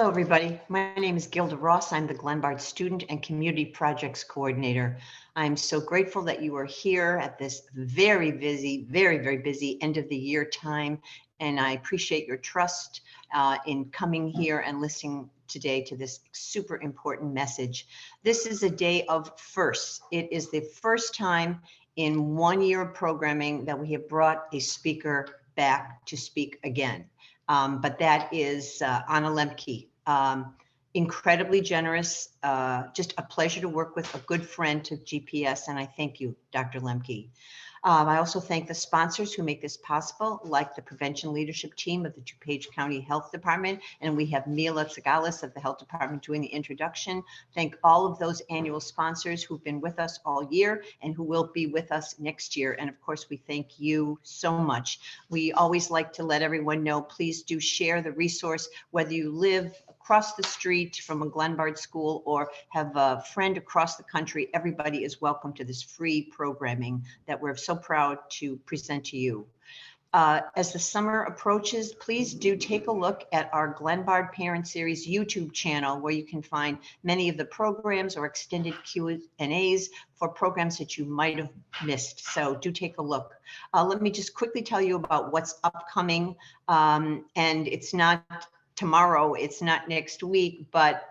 Hello, everybody. My name is Gilda Ross. I'm the Glenbard Student and Community Projects Coordinator. I'm so grateful that you are here at this very busy, very busy end of the year time. And I appreciate your trust in coming here and listening today to this super important message. This is a day of firsts. It is the first time in 1 year of programming that we have brought a speaker back to speak again. But that is Anna Lembke. Incredibly generous, just a pleasure to work with, a good friend to GPS, and I thank you, Dr. Lembke. I also thank the sponsors who make this possible, like the prevention leadership team of the DuPage County Health Department, and we have Mila Tsagalis of the Health Department doing the introduction. Thank all of those annual sponsors who've been with us all year and who will be with us next year. And of course, we thank you so much. We always like to let everyone know, please do share the resource, whether you live across the street from a Glenbard school or have a friend across the country. Everybody is welcome to this free programming that we're so proud to present to you. As the summer approaches, please do take a look at our Glenbard Parent Series YouTube channel, where you can find many of the programs or extended Q&As for programs that you might have missed. So do take a look. Let me just quickly tell you about what's upcoming. And it's not tomorrow, it's not next week, but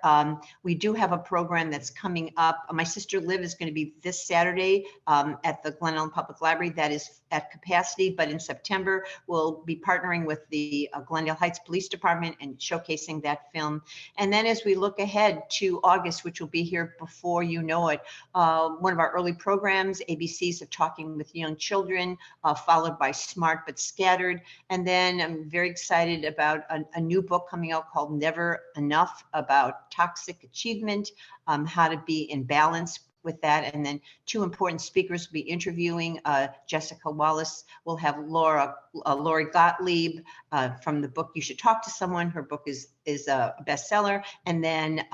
we do have a program that's coming up. My sister Liv is going to be this Saturday at the Glen Ellyn Public Library. That is at capacity, but in September, we'll be partnering with the Glendale Heights Police Department and showcasing that film. And then as we look ahead to August, which will be here before you know it, one of our early programs, ABCs of Talking with Young Children, followed by Smart But Scattered. And then I'm very excited about a new book coming out called Never Enough, about toxic achievement, how to be in balance with that. And then two important speakers will be interviewing. Jessica Wallace will have Lori Gottlieb from the book You Should Talk to Someone. Her book is a bestseller. And then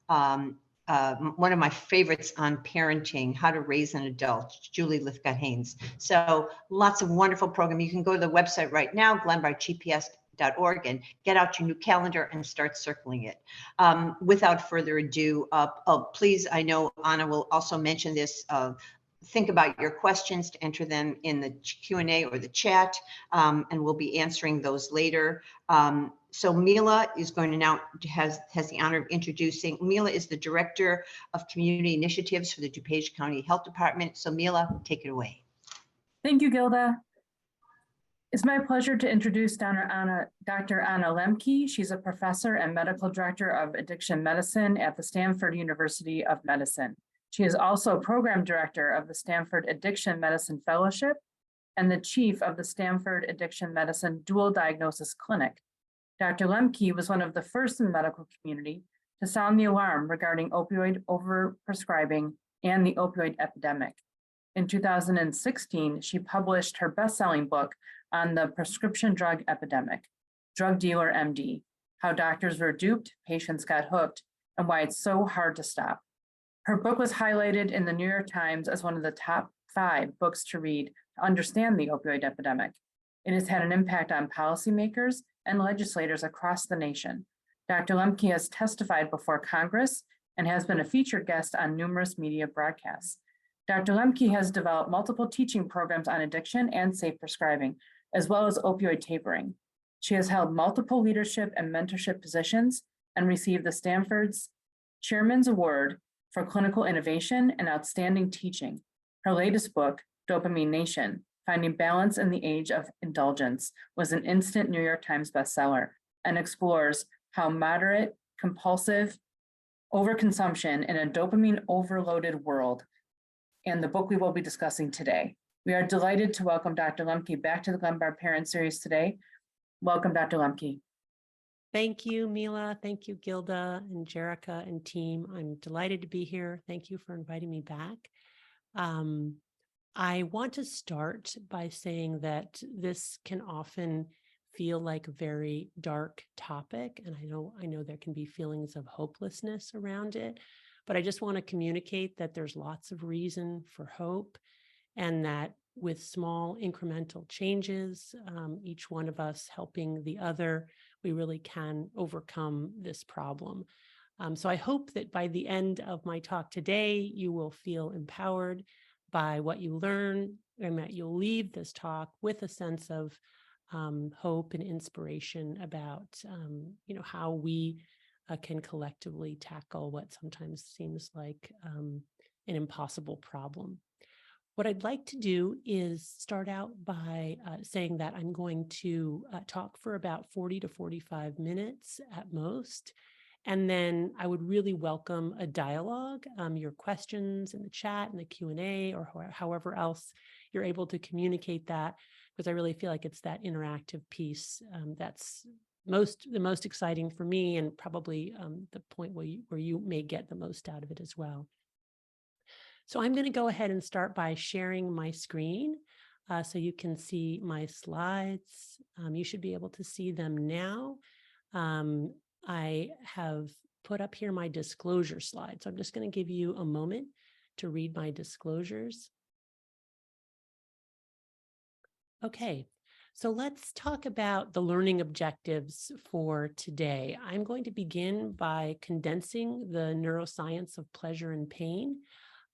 one of my favorites on parenting, How to Raise an Adult, Julie Lithcott-Haynes. So lots of wonderful programming. You can go to the website right now, glenbardgps.org, and get out your new calendar and start circling it. Without further ado, please, I know Anna will also mention this, think about your questions to enter them in the Q&A or the chat, and we'll be answering those later. So Mila is going to now has the honor of introducing. Mila is the Director of Community Initiatives for the DuPage County Health Department. So Mila, take it away. Thank you, Gilda. It's my pleasure to introduce Dr. Anna Lembke. She's a professor and medical director of addiction medicine at the Stanford University of Medicine. She is also program director of the Stanford Addiction Medicine Fellowship and the chief of the Stanford Addiction Medicine Dual Diagnosis Clinic. Dr. Lembke was one of the first in the medical community to sound the alarm regarding opioid overprescribing and the opioid epidemic. In 2016, she published her best-selling book on the prescription drug epidemic, Drug Dealer MD, How Doctors Were Duped, Patients Got Hooked, and Why It's So Hard to Stop. Her book was highlighted in the New York Times as one of the top 5 books to read to understand the opioid epidemic. It has had an impact on policymakers and legislators across the nation. Dr. Lembke has testified before Congress and has been a featured guest on numerous media broadcasts. Dr. Lembke has developed multiple teaching programs on addiction and safe prescribing, as well as opioid tapering. She has held multiple leadership and mentorship positions and received the Stanford's Chairman's Award for Clinical Innovation and Outstanding Teaching. Her latest book, Dopamine Nation, Finding Balance in the Age of Indulgence, was an instant New York Times bestseller and explores how moderate, compulsive overconsumption in a dopamine overloaded world, and the book we will be discussing today. We are delighted to welcome Dr. Lembke back to the Glenbard Parent Series today. Welcome, Dr. Lembke. Thank you, Mila. Thank you, Gilda and Jerica and team. I'm delighted to be here. Thank you for inviting me back. I want to start by saying that this can often feel like a very dark topic, and I know there can be feelings of hopelessness around it, but I just want to communicate that there's lots of reason for hope, and that with small incremental changes, each one of us helping the other, we really can overcome this problem. So I hope that by the end of my talk today, you will feel empowered by what you learn, and that you'll leave this talk with a sense of hope and inspiration about, how we can collectively tackle what sometimes seems like an impossible problem. What I'd like to do is start out by saying that I'm going to talk for about 40 to 45 minutes at most. And then I would really welcome a dialogue, your questions in the chat and the Q&A, or however else you're able to communicate that, because I really feel like it's that interactive piece that's the most exciting for me, and probably the point where you may get the most out of it as well. So I'm going to go ahead and start by sharing my screen so you can see my slides. You should be able to see them now. I have put up here my disclosure slide. So I'm just going to give you a moment to read my disclosures. Okay, so let's talk about the learning objectives for today. I'm going to begin by condensing the neuroscience of pleasure and pain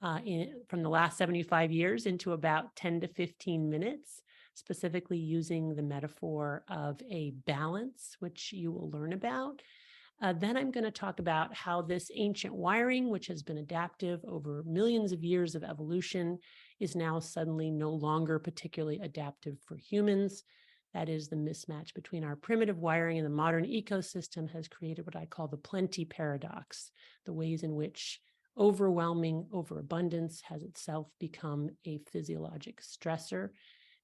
from the last 75 years into about 10 to 15 minutes, specifically using the metaphor of a balance, which you will learn about. Then I'm going to talk about how this ancient wiring, which has been adaptive over millions of years of evolution, is now suddenly no longer particularly adaptive for humans. That is, the mismatch between our primitive wiring and the modern ecosystem has created what I call the plenty paradox, the ways in which overwhelming overabundance has itself become a physiologic stressor.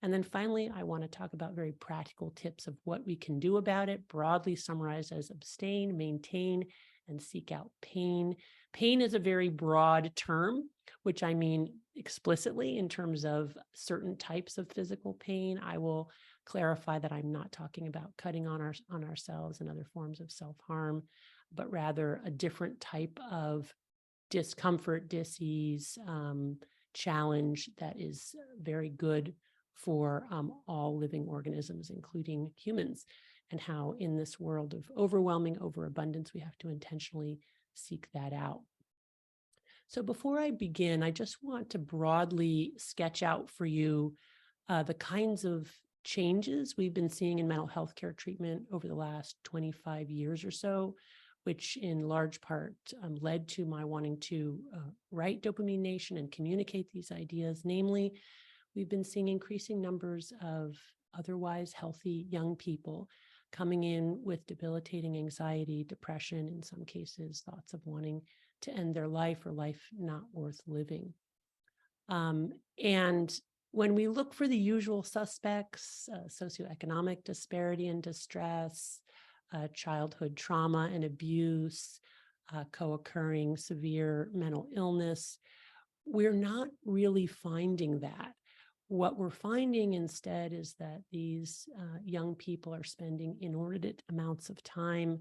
And then finally, I want to talk about very practical tips of what we can do about it, broadly summarized as abstain, maintain, and seek out pain. Pain is a very broad term, which I mean explicitly in terms of certain types of physical pain. I will clarify that I'm not talking about cutting on ourselves and other forms of self-harm, but rather a different type of discomfort, dis-ease, challenge that is very good for all living organisms, including humans, and how in this world of overwhelming overabundance, we have to intentionally seek that out. So before I begin, I just want to broadly sketch out for you the kinds of changes we've been seeing in mental health care treatment over the last 25 years or so, which in large part led to my wanting to write Dopamine Nation and communicate these ideas. Namely, we've been seeing increasing numbers of otherwise healthy young people coming in with debilitating anxiety, depression, in some cases, thoughts of wanting to end their life or life not worth living. And when we look for the usual suspects, socioeconomic disparity and distress, childhood trauma and abuse, co-occurring severe mental illness, we're not really finding that. What we're finding instead is that these young people are spending inordinate amounts of time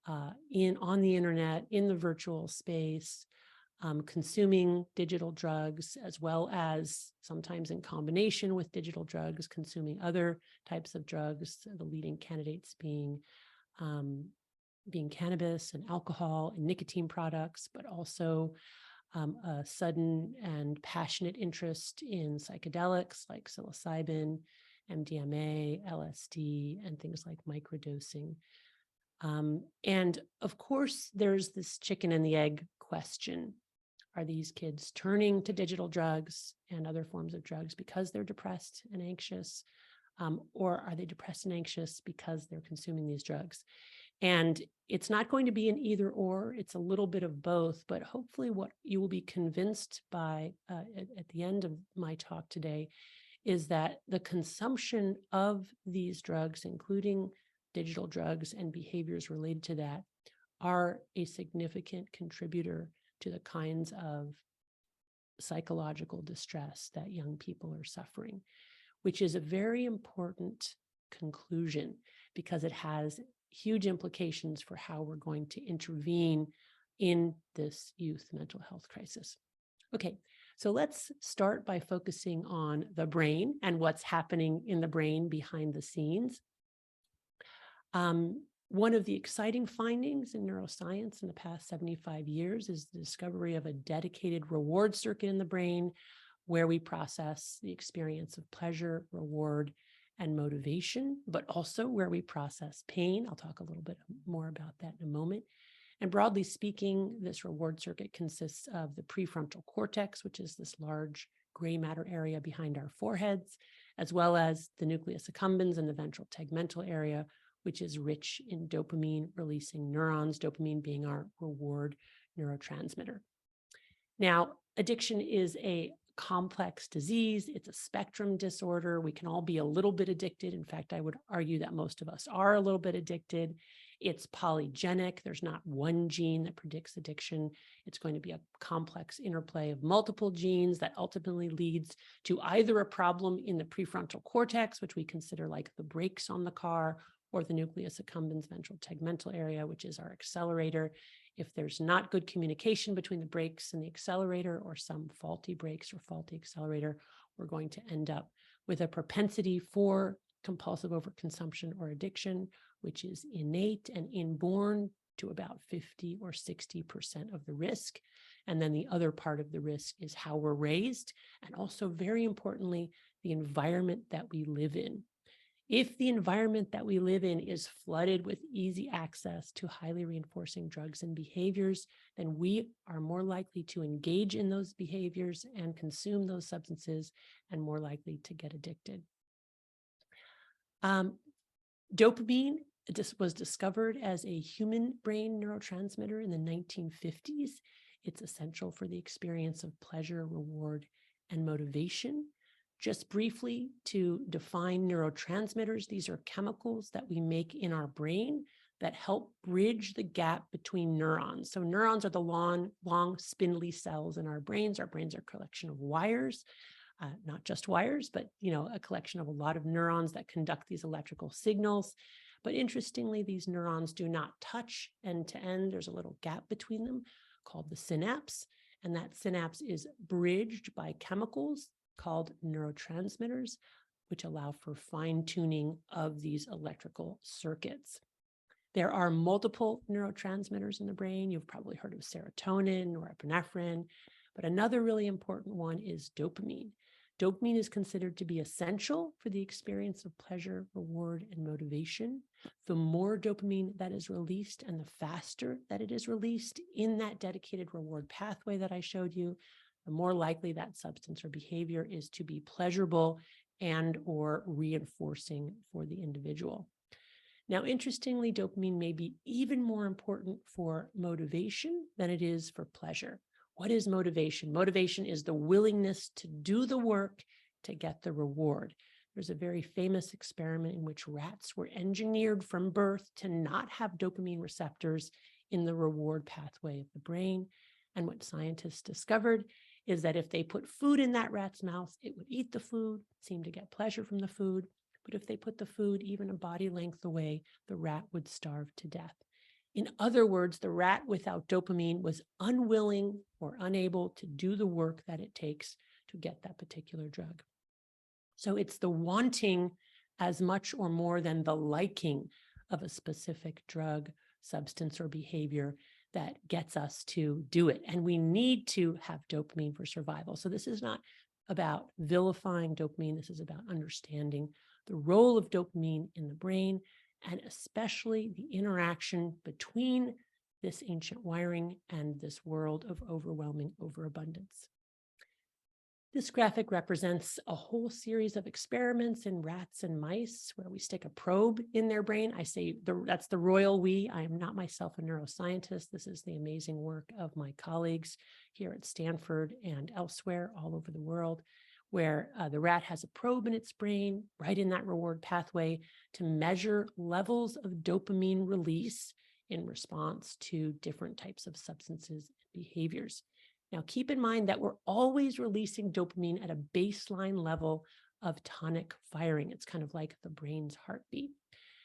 on the internet, in the virtual space, consuming digital drugs, as well as sometimes in combination with digital drugs, consuming other types of drugs, the leading candidates being cannabis and alcohol and nicotine products, but also a sudden and passionate interest in psychedelics like psilocybin, MDMA, LSD, and things like microdosing. And of course, there's this chicken and the egg question. Are these kids turning to digital drugs and other forms of drugs because they're depressed and anxious? Or are they depressed and anxious because they're consuming these drugs? And it's not going to be an either or, it's a little bit of both, but hopefully what you will be convinced by at the end of my talk today is that the consumption of these drugs, including digital drugs and behaviors related to that, are a significant contributor to the kinds of psychological distress that young people are suffering, which is a very important conclusion because it has huge implications for how we're going to intervene in this youth mental health crisis. Okay, so let's start by focusing on the brain and what's happening in the brain behind the scenes. One of the exciting findings in neuroscience in the past 75 years is the discovery of a dedicated reward circuit in the brain where we process the experience of pleasure, reward, and motivation, but also where we process pain. I'll talk a little bit more about that in a moment. And broadly speaking, this reward circuit consists of the prefrontal cortex, which is this large gray matter area behind our foreheads, as well as the nucleus accumbens and the ventral tegmental area, which is rich in dopamine-releasing neurons, dopamine being our reward neurotransmitter. Now, addiction is a complex disease. It's a spectrum disorder. We can all be a little bit addicted. In fact, I would argue that most of us are a little bit addicted. It's polygenic. There's not one gene that predicts addiction. It's going to be a complex interplay of multiple genes that ultimately leads to either a problem in the prefrontal cortex, which we consider like the brakes on the car, or the nucleus accumbens ventral tegmental area, which is our accelerator. If there's not good communication between the brakes and the accelerator, or some faulty brakes or faulty accelerator, we're going to end up with a propensity for compulsive overconsumption or addiction, which is innate and inborn to about 50 or 60% of the risk. And then the other part of the risk is how we're raised, and also very importantly, the environment that we live in. If the environment that we live in is flooded with easy access to highly reinforcing drugs and behaviors, then we are more likely to engage in those behaviors and consume those substances, and more likely to get addicted. Dopamine was discovered as a human brain neurotransmitter in the 1950s. It's essential for the experience of pleasure, reward, and motivation. Just briefly, to define neurotransmitters, these are chemicals that we make in our brain that help bridge the gap between neurons. So neurons are the long spindly cells in our brains. Our brains are a collection of wires, not just wires, but a collection of a lot of neurons that conduct these electrical signals. But interestingly, these neurons do not touch end to end. There's a little gap between them called the synapse, and that synapse is bridged by chemicals called neurotransmitters, which allow for fine-tuning of these electrical circuits. There are multiple neurotransmitters in the brain. You've probably heard of serotonin or epinephrine, but another really important one is dopamine. Dopamine is considered to be essential for the experience of pleasure, reward, and motivation. The more dopamine that is released and the faster that it is released in that dedicated reward pathway that I showed you, the more likely that substance or behavior is to be pleasurable and or reinforcing for the individual. Now, interestingly, dopamine may be even more important for motivation than it is for pleasure. What is motivation? Motivation is the willingness to do the work to get the reward. There's a very famous experiment in which rats were engineered from birth to not have dopamine receptors in the reward pathway of the brain. And what scientists discovered is that if they put food in that rat's mouth, it would eat the food, seem to get pleasure from the food. But if they put the food even a body length away, the rat would starve to death. In other words, the rat without dopamine was unwilling or unable to do the work that it takes to get that particular drug. So it's the wanting as much or more than the liking of a specific drug, substance, or behavior that gets us to do it. And we need to have dopamine for survival. So this is not about vilifying dopamine. This is about understanding the role of dopamine in the brain, and especially the interaction between this ancient wiring and this world of overwhelming overabundance. This graphic represents a whole series of experiments in rats and mice where we stick a probe in their brain. I say that's the royal we. I am not myself a neuroscientist. This is the amazing work of my colleagues here at Stanford and elsewhere all over the world, where the rat has a probe in its brain right in that reward pathway to measure levels of dopamine release in response to different types of substances and behaviors. Now, keep in mind that we're always releasing dopamine at a baseline level of tonic firing. It's kind of like the brain's heartbeat.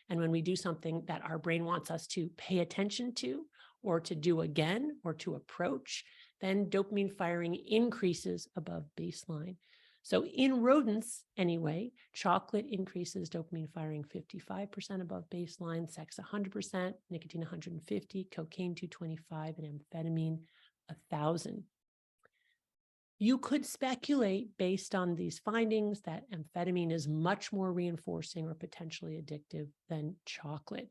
And when we do something that our brain wants us to pay attention to, or to do again, or to approach, then dopamine firing increases above baseline. So in rodents, anyway, chocolate increases dopamine firing 55% above baseline, sex 100%, nicotine 150, cocaine 225, and amphetamine 1,000. You could speculate based on these findings that amphetamine is much more reinforcing or potentially addictive than chocolate.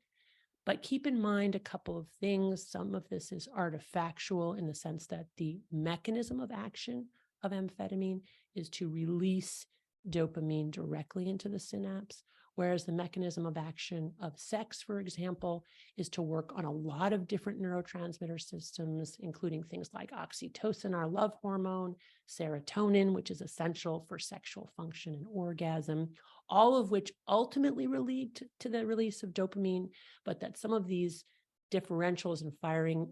But keep in mind a couple of things. Some of this is artifactual in the sense that the mechanism of action of amphetamine is to release dopamine directly into the synapse, whereas the mechanism of action of sex, for example, is to work on a lot of different neurotransmitter systems, including things like oxytocin, our love hormone, serotonin, which is essential for sexual function and orgasm, all of which ultimately lead to the release of dopamine, but that some of these differentials in firing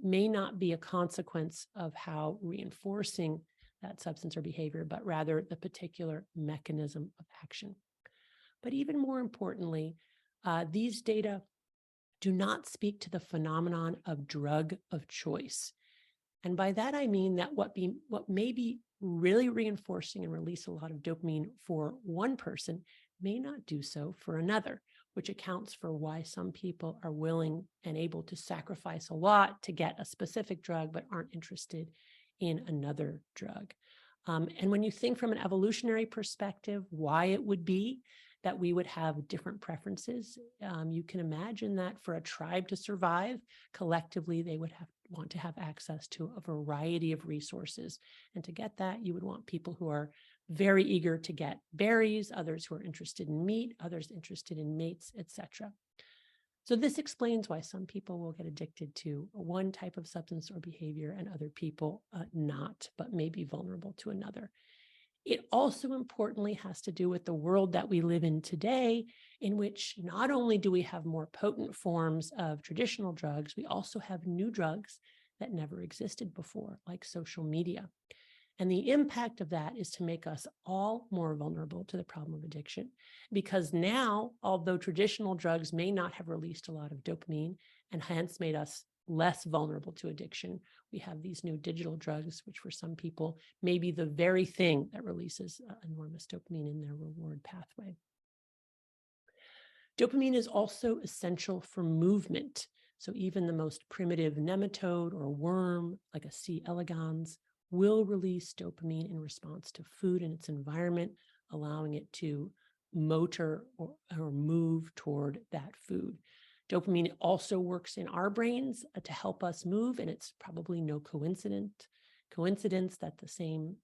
may not be a consequence of how reinforcing that substance or behavior, but rather the particular mechanism of action. But even more importantly, these data do not speak to the phenomenon of drug of choice. And by that, I mean that what may be really reinforcing and release a lot of dopamine for one person may not do so for another, which accounts for why some people are willing and able to sacrifice a lot to get a specific drug, but aren't interested in another drug. And when you think from an evolutionary perspective, why it would be that we would have different preferences, you can imagine that for a tribe to survive, collectively, they would want to have access to a variety of resources. And to get that, you would want people who are very eager to get berries, others who are interested in meat, others interested in mates, etc. So this explains why some people will get addicted to one type of substance or behavior and other people not, but may be vulnerable to another. It also importantly has to do with the world that we live in today, in which not only do we have more potent forms of traditional drugs, we also have new drugs that never existed before, like social media. And the impact of that is to make us all more vulnerable to the problem of addiction. Because now, although traditional drugs may not have released a lot of dopamine and hence made us less vulnerable to addiction, we have these new digital drugs, which for some people may be the very thing that releases enormous dopamine in their reward pathway. Dopamine is also essential for movement. So even the most primitive nematode or worm, like a C. elegans, will release dopamine in response to food and its environment, allowing it to motor or move toward that food. Dopamine also works in our brains to help us move, and it's probably no coincidence that the same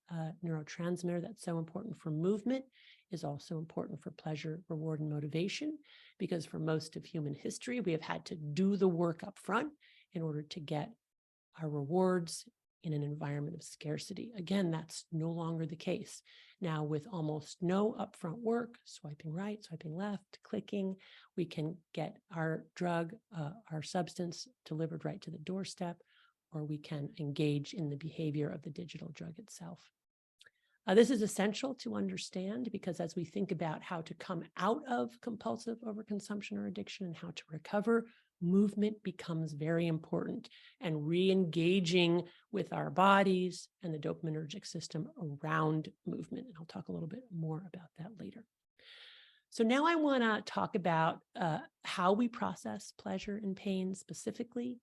neurotransmitter that's so important for movement is also important for pleasure, reward, and motivation, because for most of human history, we have had to do the work up front in order to get our rewards in an environment of scarcity. Again, that's no longer the case. Now, with almost no upfront work, swiping right, swiping left, clicking, we can get our drug, our substance delivered right to the doorstep, or we can engage in the behavior of the digital drug itself. This is essential to understand because as we think about how to come out of compulsive overconsumption or addiction and how to recover, movement becomes very important, and re-engaging with our bodies and the dopaminergic system around movement. And I'll talk a little bit more about that later. So now I want to talk about how we process pleasure and pain specifically,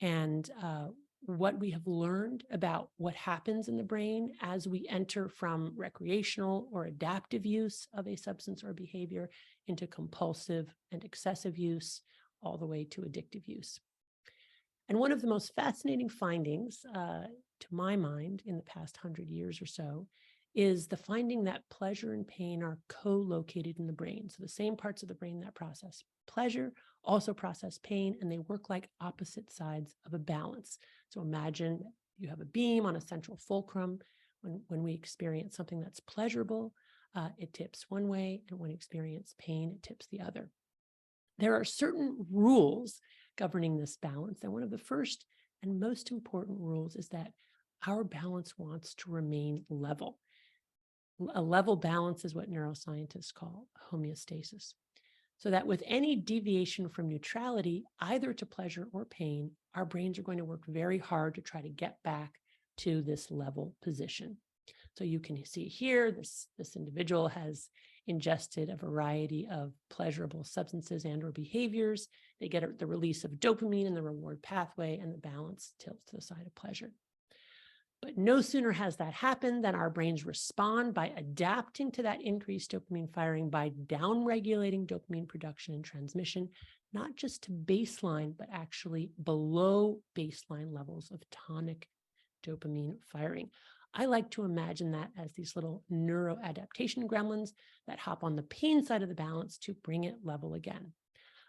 and what we have learned about what happens in the brain as we enter from recreational or adaptive use of a substance or behavior into compulsive and excessive use, all the way to addictive use. And one of the most fascinating findings, to my mind, in the past 100 years or so, is the finding that pleasure and pain are co-located in the brain. So the same parts of the brain that process pleasure also process pain, and they work like opposite sides of a balance. So imagine you have a beam on a central fulcrum. When we experience something that's pleasurable, it tips one way, and when we experience pain, it tips the other. There are certain rules governing this balance, and one of the first and most important rules is that our balance wants to remain level. A level balance is what neuroscientists call homeostasis. So that with any deviation from neutrality, either to pleasure or pain, our brains are going to work very hard to try to get back to this level position. So you can see here, this individual has ingested a variety of pleasurable substances and or behaviors. They get the release of dopamine in the reward pathway, and the balance tilts to the side of pleasure. But no sooner has that happened than our brains respond by adapting to that increased dopamine firing by downregulating dopamine production and transmission, not just to baseline, but actually below baseline levels of tonic dopamine firing. I like to imagine that as these little neuroadaptation gremlins that hop on the pain side of the balance to bring it level again.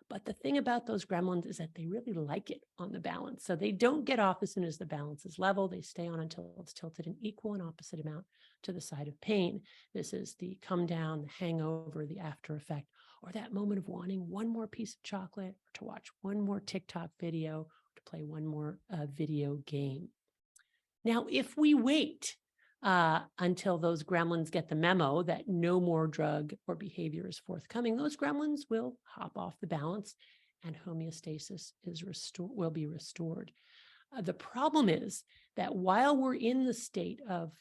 But the thing about those gremlins is that they really like it on the balance. So they don't get off as soon as the balance is level. They stay on until it's tilted an equal and opposite amount to the side of pain. This is the come down, the hangover, the after effect, or that moment of wanting one more piece of chocolate, or to watch one more TikTok video, or to play one more video game. Now, if we wait until those gremlins get the memo that no more drug or behavior is forthcoming, those gremlins will hop off the balance and homeostasis will be restored. The problem is that while we're in the state of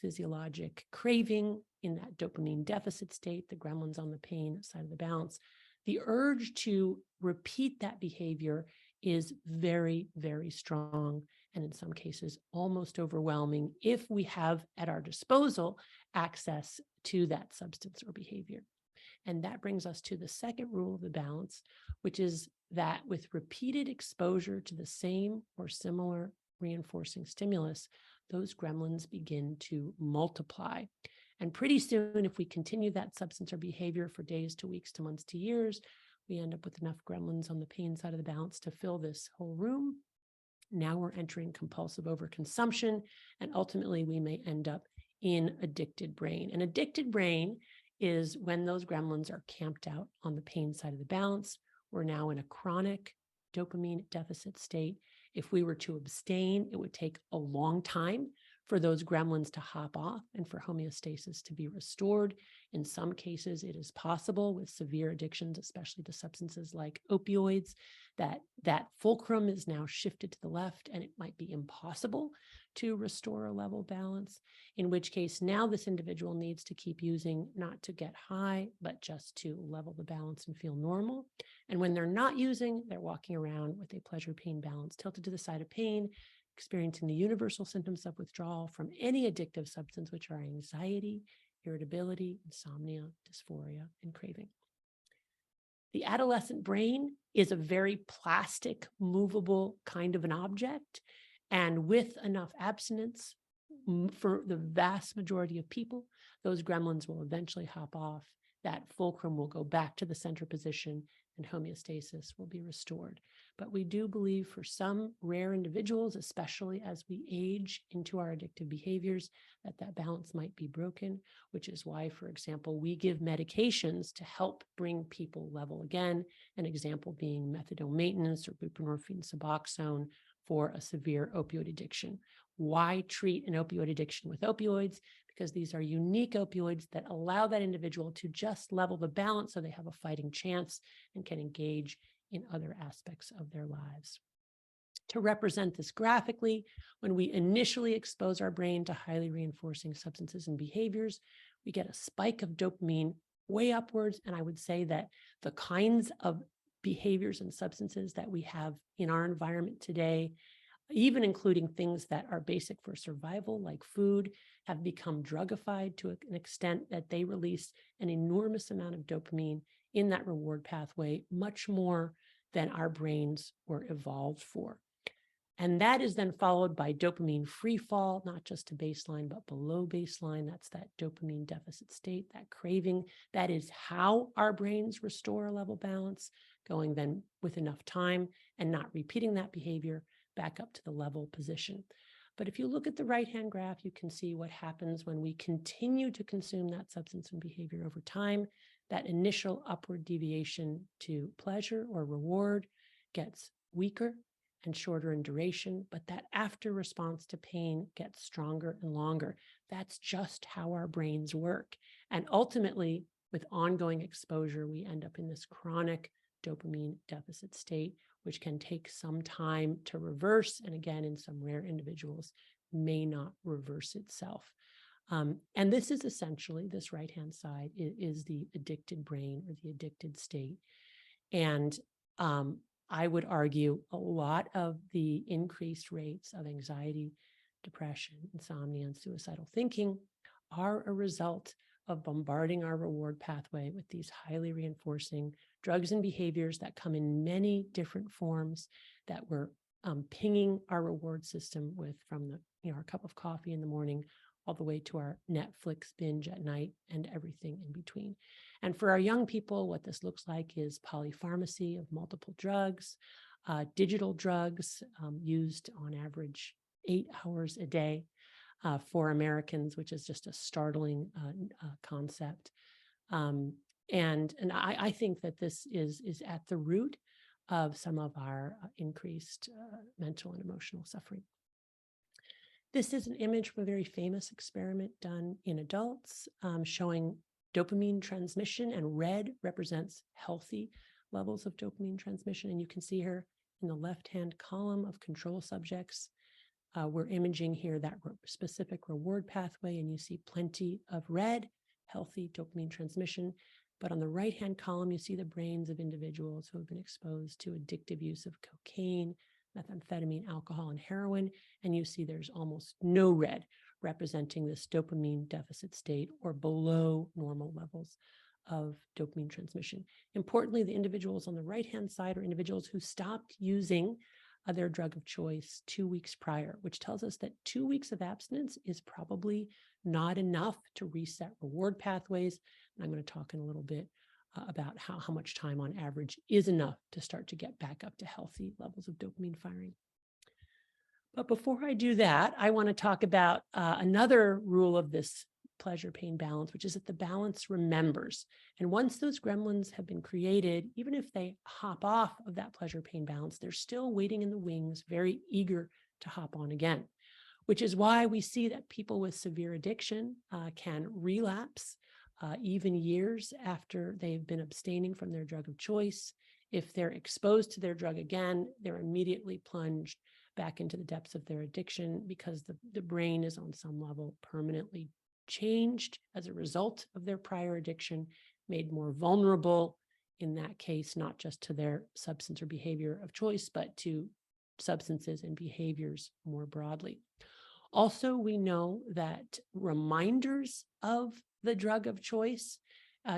physiologic craving, in that dopamine deficit state, the gremlins on the pain side of the balance, the urge to repeat that behavior is very, very strong, and in some cases almost overwhelming if we have at our disposal access to that substance or behavior. And that brings us to the second rule of the balance, which is that with repeated exposure to the same or similar reinforcing stimulus, those gremlins begin to multiply. And pretty soon, if we continue that substance or behavior for days to weeks to months to years, we end up with enough gremlins on the pain side of the balance to fill this whole room. Now we're entering compulsive overconsumption, and ultimately we may end up in addicted brain. An addicted brain is when those gremlins are camped out on the pain side of the balance. We're now in a chronic dopamine deficit state. If we were to abstain, it would take a long time for those gremlins to hop off and for homeostasis to be restored. In some cases, it is possible with severe addictions, especially to substances like opioids, that fulcrum is now shifted to the left, and it might be impossible to restore a level balance, in which case now this individual needs to keep using, not to get high, but just to level the balance and feel normal. And when they're not using, they're walking around with a pleasure-pain balance tilted to the side of pain, experiencing the universal symptoms of withdrawal from any addictive substance, which are anxiety, irritability, insomnia, dysphoria, and craving. The adolescent brain is a very plastic, movable kind of an object. And with enough abstinence, for the vast majority of people, those gremlins will eventually hop off. That fulcrum will go back to the center position, and homeostasis will be restored. But we do believe for some rare individuals, especially as we age into our addictive behaviors, that balance might be broken, which is why, for example, we give medications to help bring people level again, an example being methadone maintenance or buprenorphine Suboxone for a severe opioid addiction. Why treat an opioid addiction with opioids? Because these are unique opioids that allow that individual to just level the balance so they have a fighting chance and can engage in other aspects of their lives. To represent this graphically, when we initially expose our brain to highly reinforcing substances and behaviors, we get a spike of dopamine way upwards. And I would say that the kinds of behaviors and substances that we have in our environment today, even including things that are basic for survival, like food, have become drugified to an extent that they release an enormous amount of dopamine in that reward pathway, much more than our brains were evolved for. And that is then followed by dopamine free fall, not just to baseline, but below baseline. That's that dopamine deficit state, that craving. That is how our brains restore a level balance, going then with enough time and not repeating that behavior back up to the level position. But if you look at the right-hand graph, you can see what happens when we continue to consume that substance and behavior over time. That initial upward deviation to pleasure or reward gets weaker and shorter in duration, but that after response to pain gets stronger and longer. That's just how our brains work. And ultimately, with ongoing exposure, we end up in this chronic dopamine deficit state, which can take some time to reverse. And again, in some rare individuals, may not reverse itself. And this is essentially, this right-hand side is the addicted brain or the addicted state. And I would argue a lot of the increased rates of anxiety, depression, insomnia, and suicidal thinking are a result of bombarding our reward pathway with these highly reinforcing drugs and behaviors that come in many different forms that we're pinging our reward system with, from our cup of coffee in the morning all the way to our Netflix binge at night and everything in between. And for our young people, what this looks like is polypharmacy of multiple drugs, digital drugs used on average 8 hours a day for Americans, which is just a startling concept. And I think that this is at the root of some of our increased mental and emotional suffering. This is an image from a very famous experiment done in adults showing dopamine transmission, and red represents healthy levels of dopamine transmission. And you can see here in the left-hand column of control subjects, we're imaging here that specific reward pathway, and you see plenty of red, healthy dopamine transmission. But on the right-hand column, you see the brains of individuals who have been exposed to addictive use of cocaine, methamphetamine, alcohol, and heroin. And you see there's almost no red, representing this dopamine deficit state or below normal levels of dopamine transmission. Importantly, the individuals on the right-hand side are individuals who stopped using their drug of choice 2 weeks prior, which tells us that 2 weeks of abstinence is probably not enough to reset reward pathways. And I'm going to talk in a little bit about how much time on average is enough to start to get back up to healthy levels of dopamine firing. But before I do that, I want to talk about another rule of this pleasure-pain balance, which is that the balance remembers. And once those gremlins have been created, even if they hop off of that pleasure-pain balance, they're still waiting in the wings, very eager to hop on again, which is why we see that people with severe addiction can relapse even years after they've been abstaining from their drug of choice. If they're exposed to their drug again, they're immediately plunged back into the depths of their addiction because the brain is on some level permanently changed as a result of their prior addiction, made more vulnerable in that case, not just to their substance or behavior of choice, but to substances and behaviors more broadly. Also, we know that reminders of the drug of choice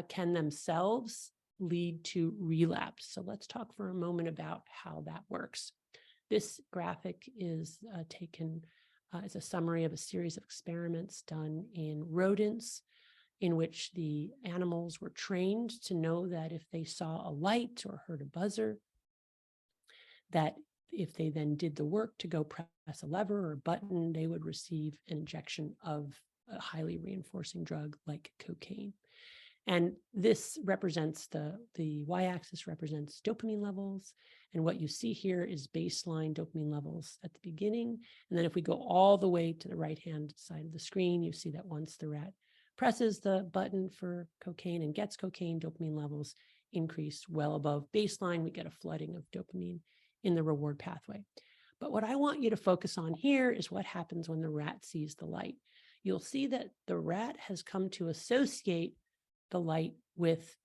can themselves lead to relapse. So let's talk for a moment about how that works. This graphic is taken as a summary of a series of experiments done in rodents, in which the animals were trained to know that if they saw a light or heard a buzzer, that if they then did the work to go press a lever or a button, they would receive an injection of a highly reinforcing drug like cocaine. And this represents the y-axis represents dopamine levels. And what you see here is baseline dopamine levels at the beginning. And then if we go all the way to the right-hand side of the screen, you see that once the rat presses the button for cocaine and gets cocaine, dopamine levels increase well above baseline. We get a flooding of dopamine in the reward pathway. But what I want you to focus on here is what happens when the rat sees the light. You'll see that the rat has come to associate the light with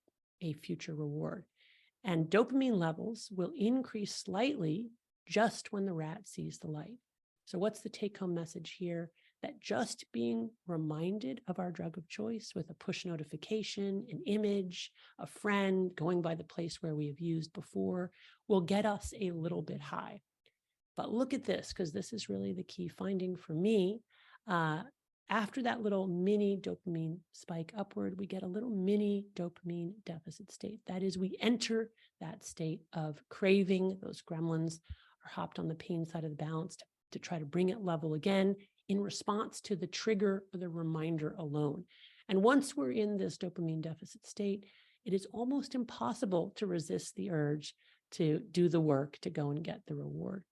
a future reward. And dopamine levels will increase slightly just when the rat sees the light. So what's the take-home message here? That just being reminded of our drug of choice with a push notification, an image, a friend, going by the place where we have used before will get us a little bit high. But look at this, because this is really the key finding for me. After that little mini dopamine spike upward, we get a little mini dopamine deficit state. That is, we enter that state of craving. Those gremlins are hopped on the pain side of the balance to try to bring it level again in response to the trigger or the reminder alone. And once we're in this dopamine deficit state, it is almost impossible to resist the urge to do the work to go and get the reward.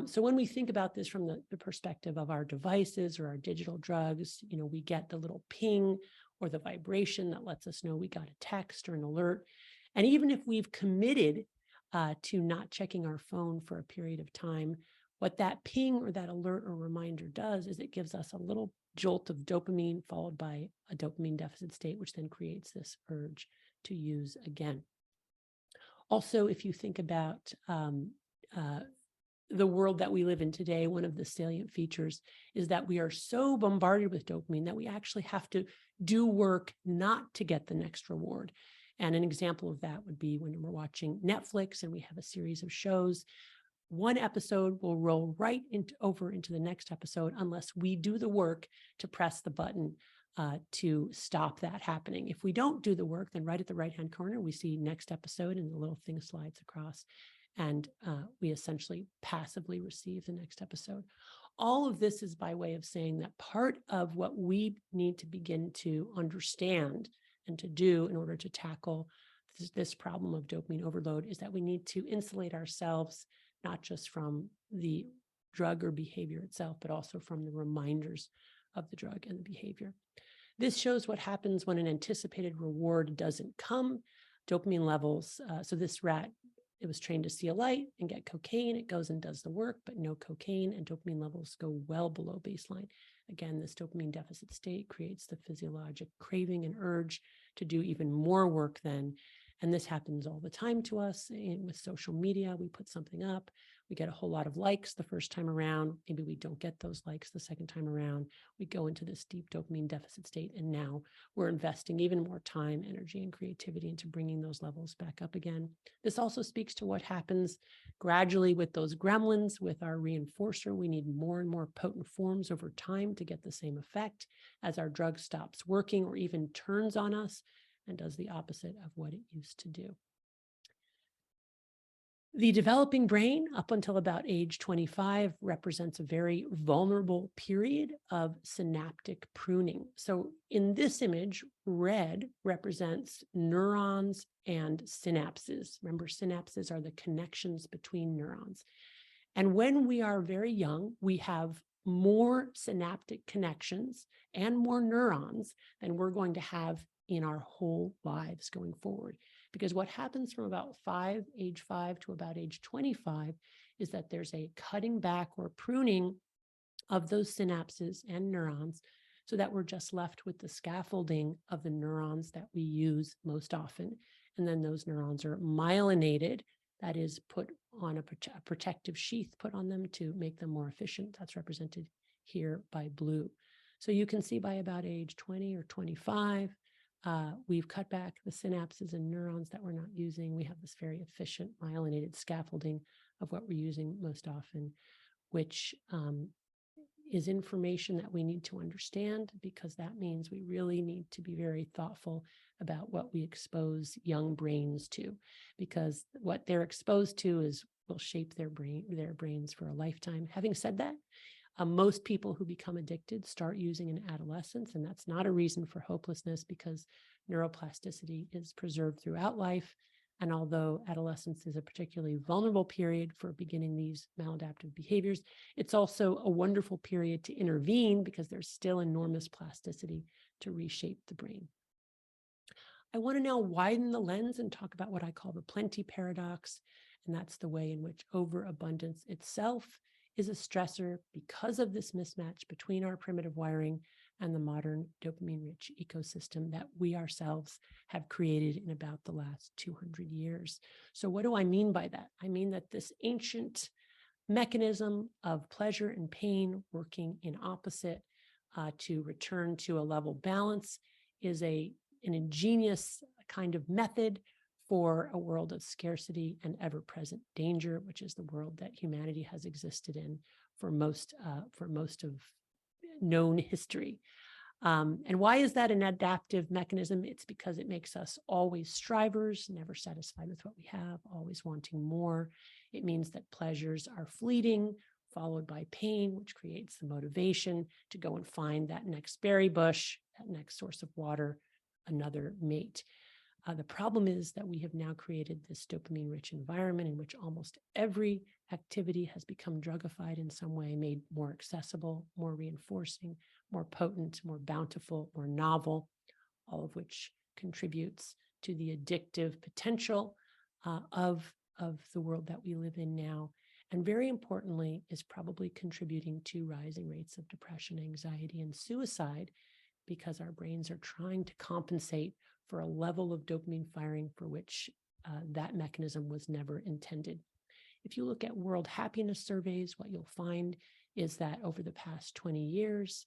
So when we think about this from the perspective of our devices or our digital drugs, we get the little ping or the vibration that lets us know we got a text or an alert. And even if we've committed to not checking our phone for a period of time, What that ping or that alert or reminder does is it gives us a little jolt of dopamine followed by a dopamine deficit state, which then creates this urge to use again. Also, if you think about the world that we live in today, one of the salient features is that we are so bombarded with dopamine that we actually have to do work not to get the next reward. And an example of that would be when we're watching Netflix and we have a series of shows. One episode will roll right over into the next episode unless we do the work to press the button to stop that happening. If we don't do the work, then right at the right-hand corner, we see next episode and the little thing slides across, and we essentially passively receive the next episode. All of this is by way of saying that part of what we need to begin to understand and to do in order to tackle this problem of dopamine overload is that we need to insulate ourselves not just from the drug or behavior itself, but also from the reminders of the drug and the behavior. This shows what happens when an anticipated reward doesn't come. Dopamine levels, so this rat, it was trained to see a light and get cocaine. It goes and does the work, but no cocaine, and dopamine levels go well below baseline. Again, this dopamine deficit state creates the physiologic craving and urge to do even more work then. And this happens all the time to us with social media. We put something up, we get a whole lot of likes the first time around. Maybe we don't get those likes the second time around. We go into this deep dopamine deficit state, and now we're investing even more time, energy, and creativity into bringing those levels back up again. This also speaks to what happens gradually with those gremlins, with our reinforcer. We need more and more potent forms over time to get the same effect as our drug stops working or even turns on us and does the opposite of what it used to do. The developing brain up until about age 25 represents a very vulnerable period of synaptic pruning. So in this image, red represents neurons and synapses. Remember, synapses are the connections between neurons. And when we are very young, we have more synaptic connections and more neurons than we're going to have in our whole lives going forward. Because what happens from about age 5 to about age 25 is that there's a cutting back or pruning of those synapses and neurons so that we're just left with the scaffolding of the neurons that we use most often. And then those neurons are myelinated, that is put on a protective sheath put on them to make them more efficient. That's represented here by blue. So you can see by about age 20 or 25, we've cut back the synapses and neurons that we're not using. We have this very efficient myelinated scaffolding of what we're using most often, which is information that we need to understand, because that means we really need to be very thoughtful about what we expose young brains to, because what they're exposed to will shape their brains for a lifetime. Having said that, most people who become addicted start using in adolescence, and that's not a reason for hopelessness because neuroplasticity is preserved throughout life. And although adolescence is a particularly vulnerable period for beginning these maladaptive behaviors, it's also a wonderful period to intervene because there's still enormous plasticity to reshape the brain. I want to now widen the lens and talk about what I call the plenty paradox, and that's the way in which overabundance itself is a stressor because of this mismatch between our primitive wiring and the modern dopamine-rich ecosystem that we ourselves have created in about the last 200 years. So what do I mean by that? I mean that this ancient mechanism of pleasure and pain working in opposite to return to a level balance is an ingenious kind of method for a world of scarcity and ever-present danger, which is the world that humanity has existed in for most of known history. And why is that an adaptive mechanism? It's because it makes us always strivers, never satisfied with what we have, always wanting more. It means that pleasures are fleeting, followed by pain, which creates the motivation to go and find that next berry bush, that next source of water, another mate. The problem is that we have now created this dopamine-rich environment in which almost every activity has become drugified in some way, made more accessible, more reinforcing, more potent, more bountiful, more novel, all of which contributes to the addictive potential of the world that we live in now. and very importantly, is probably contributing to rising rates of depression, anxiety, and suicide, because our brains are trying to compensate for a level of dopamine firing for which that mechanism was never intended. If you look at world happiness surveys, what you'll find is that over the past 20 years,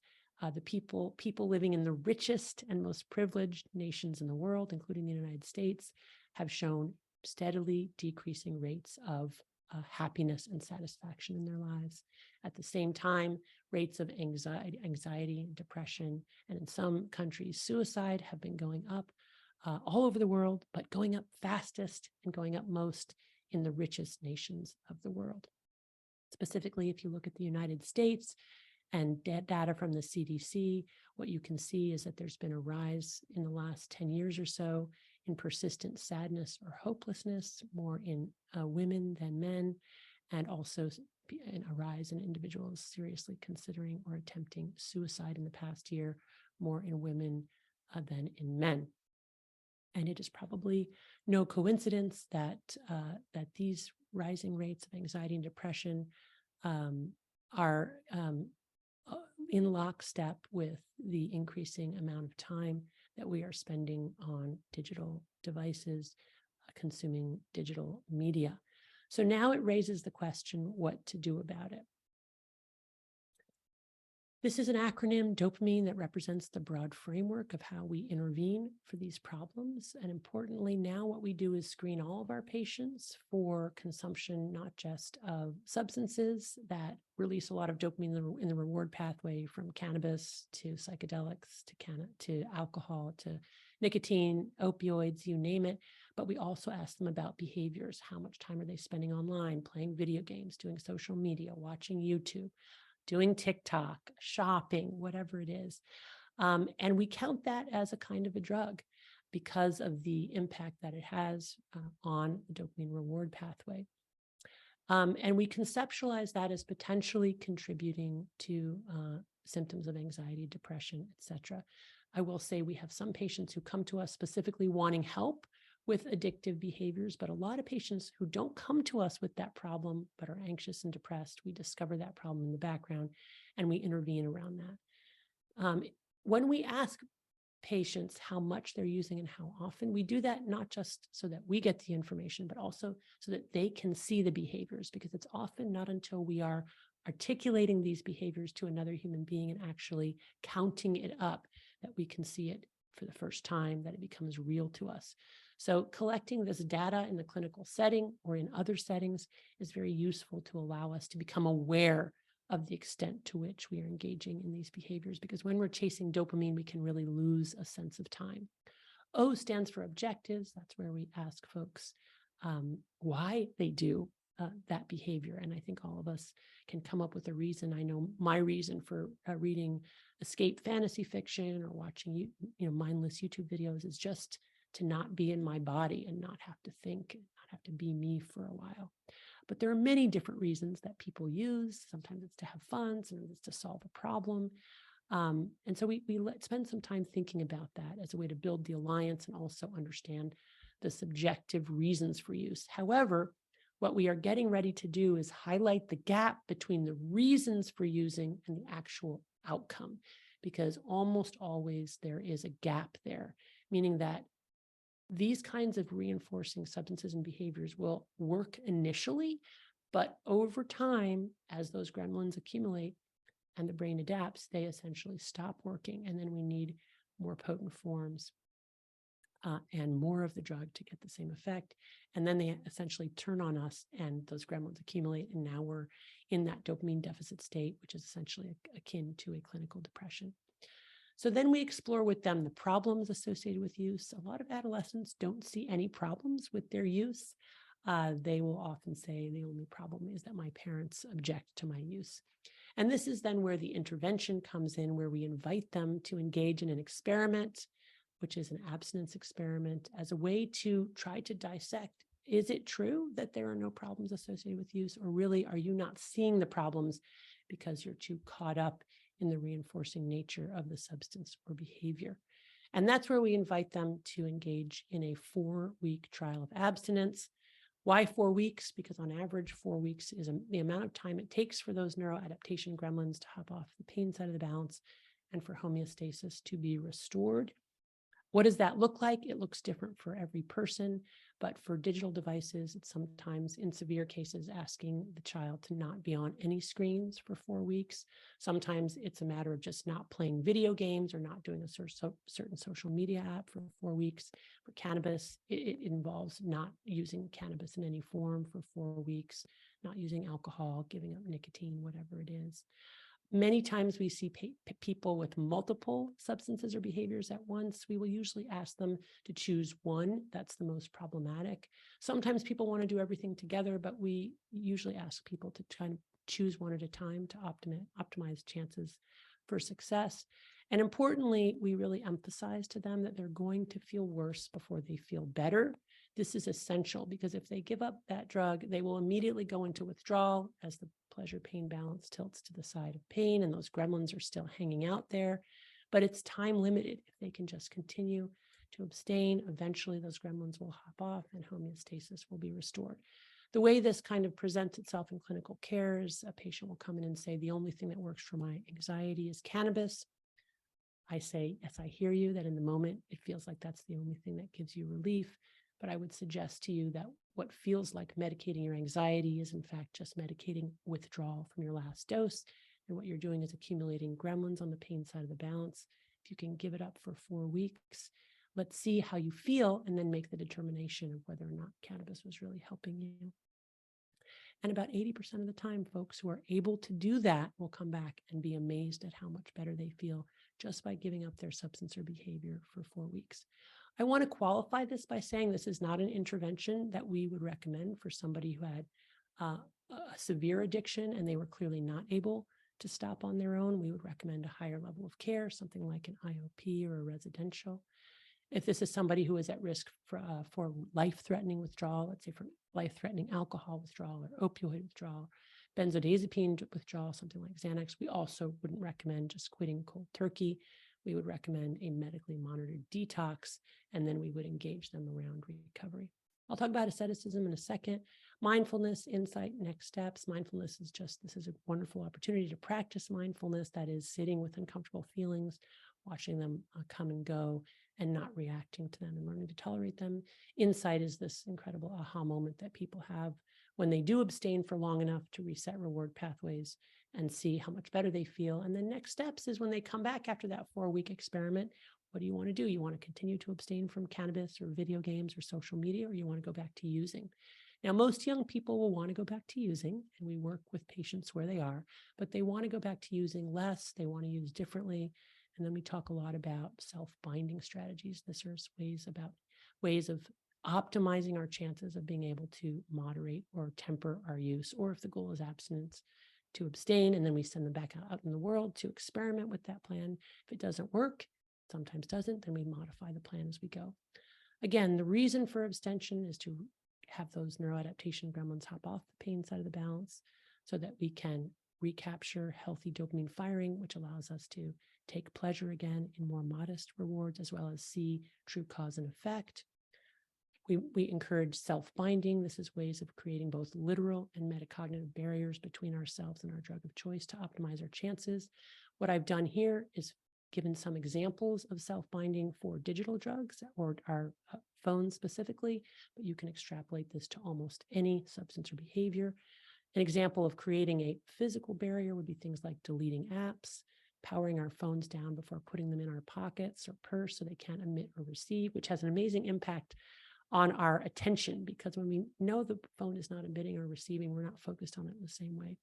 the people living in the richest and most privileged nations in the world, including the United States, have shown steadily decreasing rates of happiness and satisfaction in their lives. At the same time, rates of anxiety, depression, and in some countries, suicide have been going up all over the world, but going up fastest and going up most in the richest nations of the world. Specifically, if you look at the United States and data from the CDC, what you can see is that there's been a rise in the last 10 years or so in persistent sadness or hopelessness, more in women than men, and also a rise in individuals seriously considering or attempting suicide in the past year, more in women than in men. And it is probably no coincidence that these rising rates of anxiety and depression are in lockstep with the increasing amount of time that we are spending on digital devices, consuming digital media. So now it raises the question what to do about it. This is an acronym, dopamine, that represents the broad framework of how we intervene for these problems. And importantly, now what we do is screen all of our patients for consumption, not just of substances that release a lot of dopamine in the reward pathway, from cannabis to psychedelics to alcohol to nicotine, opioids, you name it. But we also ask them about behaviors. How much time are they spending online, playing video games, doing social media, watching YouTube, doing TikTok, shopping, whatever it is. And we count that as a kind of a drug because of the impact that it has on the dopamine reward pathway. And we conceptualize that as potentially contributing to symptoms of anxiety, depression, etc. I will say we have some patients who come to us specifically wanting help with addictive behaviors, but a lot of patients who don't come to us with that problem, but are anxious and depressed, we discover that problem in the background and we intervene around that. When we ask patients how much they're using and how often, we do that not just so that we get the information, but also so that they can see the behaviors, because it's often not until we are articulating these behaviors to another human being and actually counting it up that we can see it for the first time, that it becomes real to us. So collecting this data in the clinical setting or in other settings is very useful to allow us to become aware of the extent to which we are engaging in these behaviors, because when we're chasing dopamine, we can really lose a sense of time. O stands for objectives. That's where we ask folks why they do that behavior. And I think all of us can come up with a reason. I know my reason for reading escape fantasy fiction or watching mindless YouTube videos is just to not be in my body and not have to think, not have to be me for a while. But there are many different reasons that people use. Sometimes it's to have fun, sometimes it's to solve a problem. And so we spend some time thinking about that as a way to build the alliance and also understand the subjective reasons for use. However, what we are getting ready to do is highlight the gap between the reasons for using and the actual outcome, because almost always there is a gap there, meaning that these kinds of reinforcing substances and behaviors will work initially, but over time, as those gremlins accumulate and the brain adapts, they essentially stop working. And then we need more potent forms and more of the drug to get the same effect. And then they essentially turn on us and those gremlins accumulate. And now we're in that dopamine deficit state, which is essentially akin to a clinical depression. So then we explore with them the problems associated with use. A lot of adolescents don't see any problems with their use. They will often say the only problem is that my parents object to my use. And this is then where the intervention comes in, where we invite them to engage in an experiment, which is an abstinence experiment, as a way to try to dissect, is it true that there are no problems associated with use, or really are you not seeing the problems because you're too caught up in the reinforcing nature of the substance or behavior? And that's where we invite them to engage in a 4-week trial of abstinence, Why 4 weeks? Because on average, 4 weeks is the amount of time it takes for those neuroadaptation gremlins to hop off the pain side of the balance and for homeostasis to be restored. What does that look like? It looks different for every person, but for digital devices, it's sometimes in severe cases asking the child to not be on any screens for 4 weeks. Sometimes it's a matter of just not playing video games or not doing a certain social media app for 4 weeks. For cannabis, it involves not using cannabis in any form for 4 weeks, not using alcohol, giving up nicotine, whatever it is. Many times we see people with multiple substances or behaviors at once. We will usually ask them to choose one. That's the most problematic. Sometimes people want to do everything together, but we usually ask people to kind of choose one at a time to optimize chances for success. And importantly, we really emphasize to them that they're going to feel worse before they feel better. This is essential because if they give up that drug, they will immediately go into withdrawal as the pleasure-pain balance tilts to the side of pain, and those gremlins are still hanging out there. But it's time limited. If they can just continue to abstain, eventually those gremlins will hop off and homeostasis will be restored. The way this kind of presents itself in clinical care is a patient will come in and say, the only thing that works for my anxiety is cannabis. I say, yes, I hear you, that in the moment, it feels like that's the only thing that gives you relief. But I would suggest to you that what feels like medicating your anxiety is in fact just medicating withdrawal from your last dose. And what you're doing is accumulating gremlins on the pain side of the balance. If you can give it up for 4 weeks, let's see how you feel and then make the determination of whether or not cannabis was really helping you. And about 80% of the time, folks who are able to do that will come back and be amazed at how much better they feel just by giving up their substance or behavior for 4 weeks. I want to qualify this by saying this is not an intervention that we would recommend for somebody who had a severe addiction and they were clearly not able to stop on their own. We would recommend a higher level of care, something like an IOP or a residential. If this is somebody who is at risk for life-threatening withdrawal, let's say for life-threatening alcohol withdrawal or opioid withdrawal, benzodiazepine withdrawal, something like Xanax, we also wouldn't recommend just quitting cold turkey. We would recommend a medically monitored detox, and then we would engage them around recovery. I'll talk about asceticism in a second. Mindfulness, insight, next steps. Mindfulness is this is a wonderful opportunity to practice mindfulness. That is sitting with uncomfortable feelings, watching them come and go, and not reacting to them and learning to tolerate them. Insight is this incredible aha moment that people have when they do abstain for long enough to reset reward pathways and see how much better they feel. And then next steps is when they come back after that 4-week experiment, what do you want to do? You want to continue to abstain from cannabis or video games or social media, or you want to go back to using? Now, most young people will want to go back to using, and we work with patients where they are, but they want to go back to using less. They want to use differently. And then we talk a lot about self-binding strategies. This is ways of optimizing our chances of being able to moderate or temper our use, or if the goal is abstinence, to abstain, and then we send them back out in the world to experiment with that plan. If it doesn't work, sometimes doesn't, then we modify the plan as we go. Again, the reason for abstention is to have those neuroadaptation gremlins hop off the pain side of the balance so that we can recapture healthy dopamine firing, which allows us to take pleasure again in more modest rewards, as well as see true cause and effect. We encourage self-binding. This is ways of creating both literal and metacognitive barriers between ourselves and our drug of choice to optimize our chances. What I've done here is given some examples of self-binding for digital drugs or our phones specifically, but you can extrapolate this to almost any substance or behavior. An example of creating a physical barrier would be things like deleting apps, powering our phones down before putting them in our pockets or purse so they can't emit or receive, which has an amazing impact on our attention, because when we know the phone is not emitting or receiving, we're not focused on it in the same way.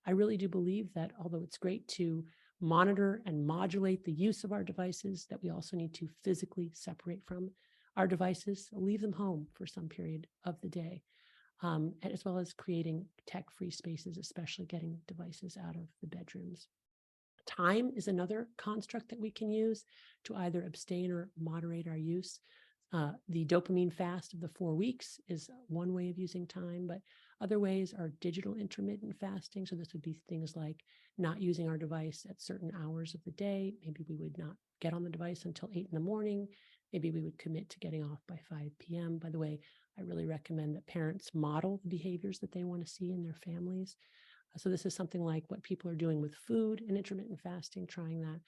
I really do believe that although it's great to monitor and modulate the use of our devices, that we also need to physically separate from our devices, leave them home for some period of the day, as well as creating tech-free spaces, especially getting devices out of the bedrooms. Time is another construct that we can use to either abstain or moderate our use. The dopamine fast of the 4 weeks is one way of using time, but Other ways are digital intermittent fasting. So this would be things like not using our device at certain hours of the day. Maybe we would not get on the device until 8 in the morning. Maybe we would commit to getting off by 5 p.m. By the way, I really recommend that parents model the behaviors that they want to see in their families. So this is something like what people are doing with food and intermittent fasting, trying that.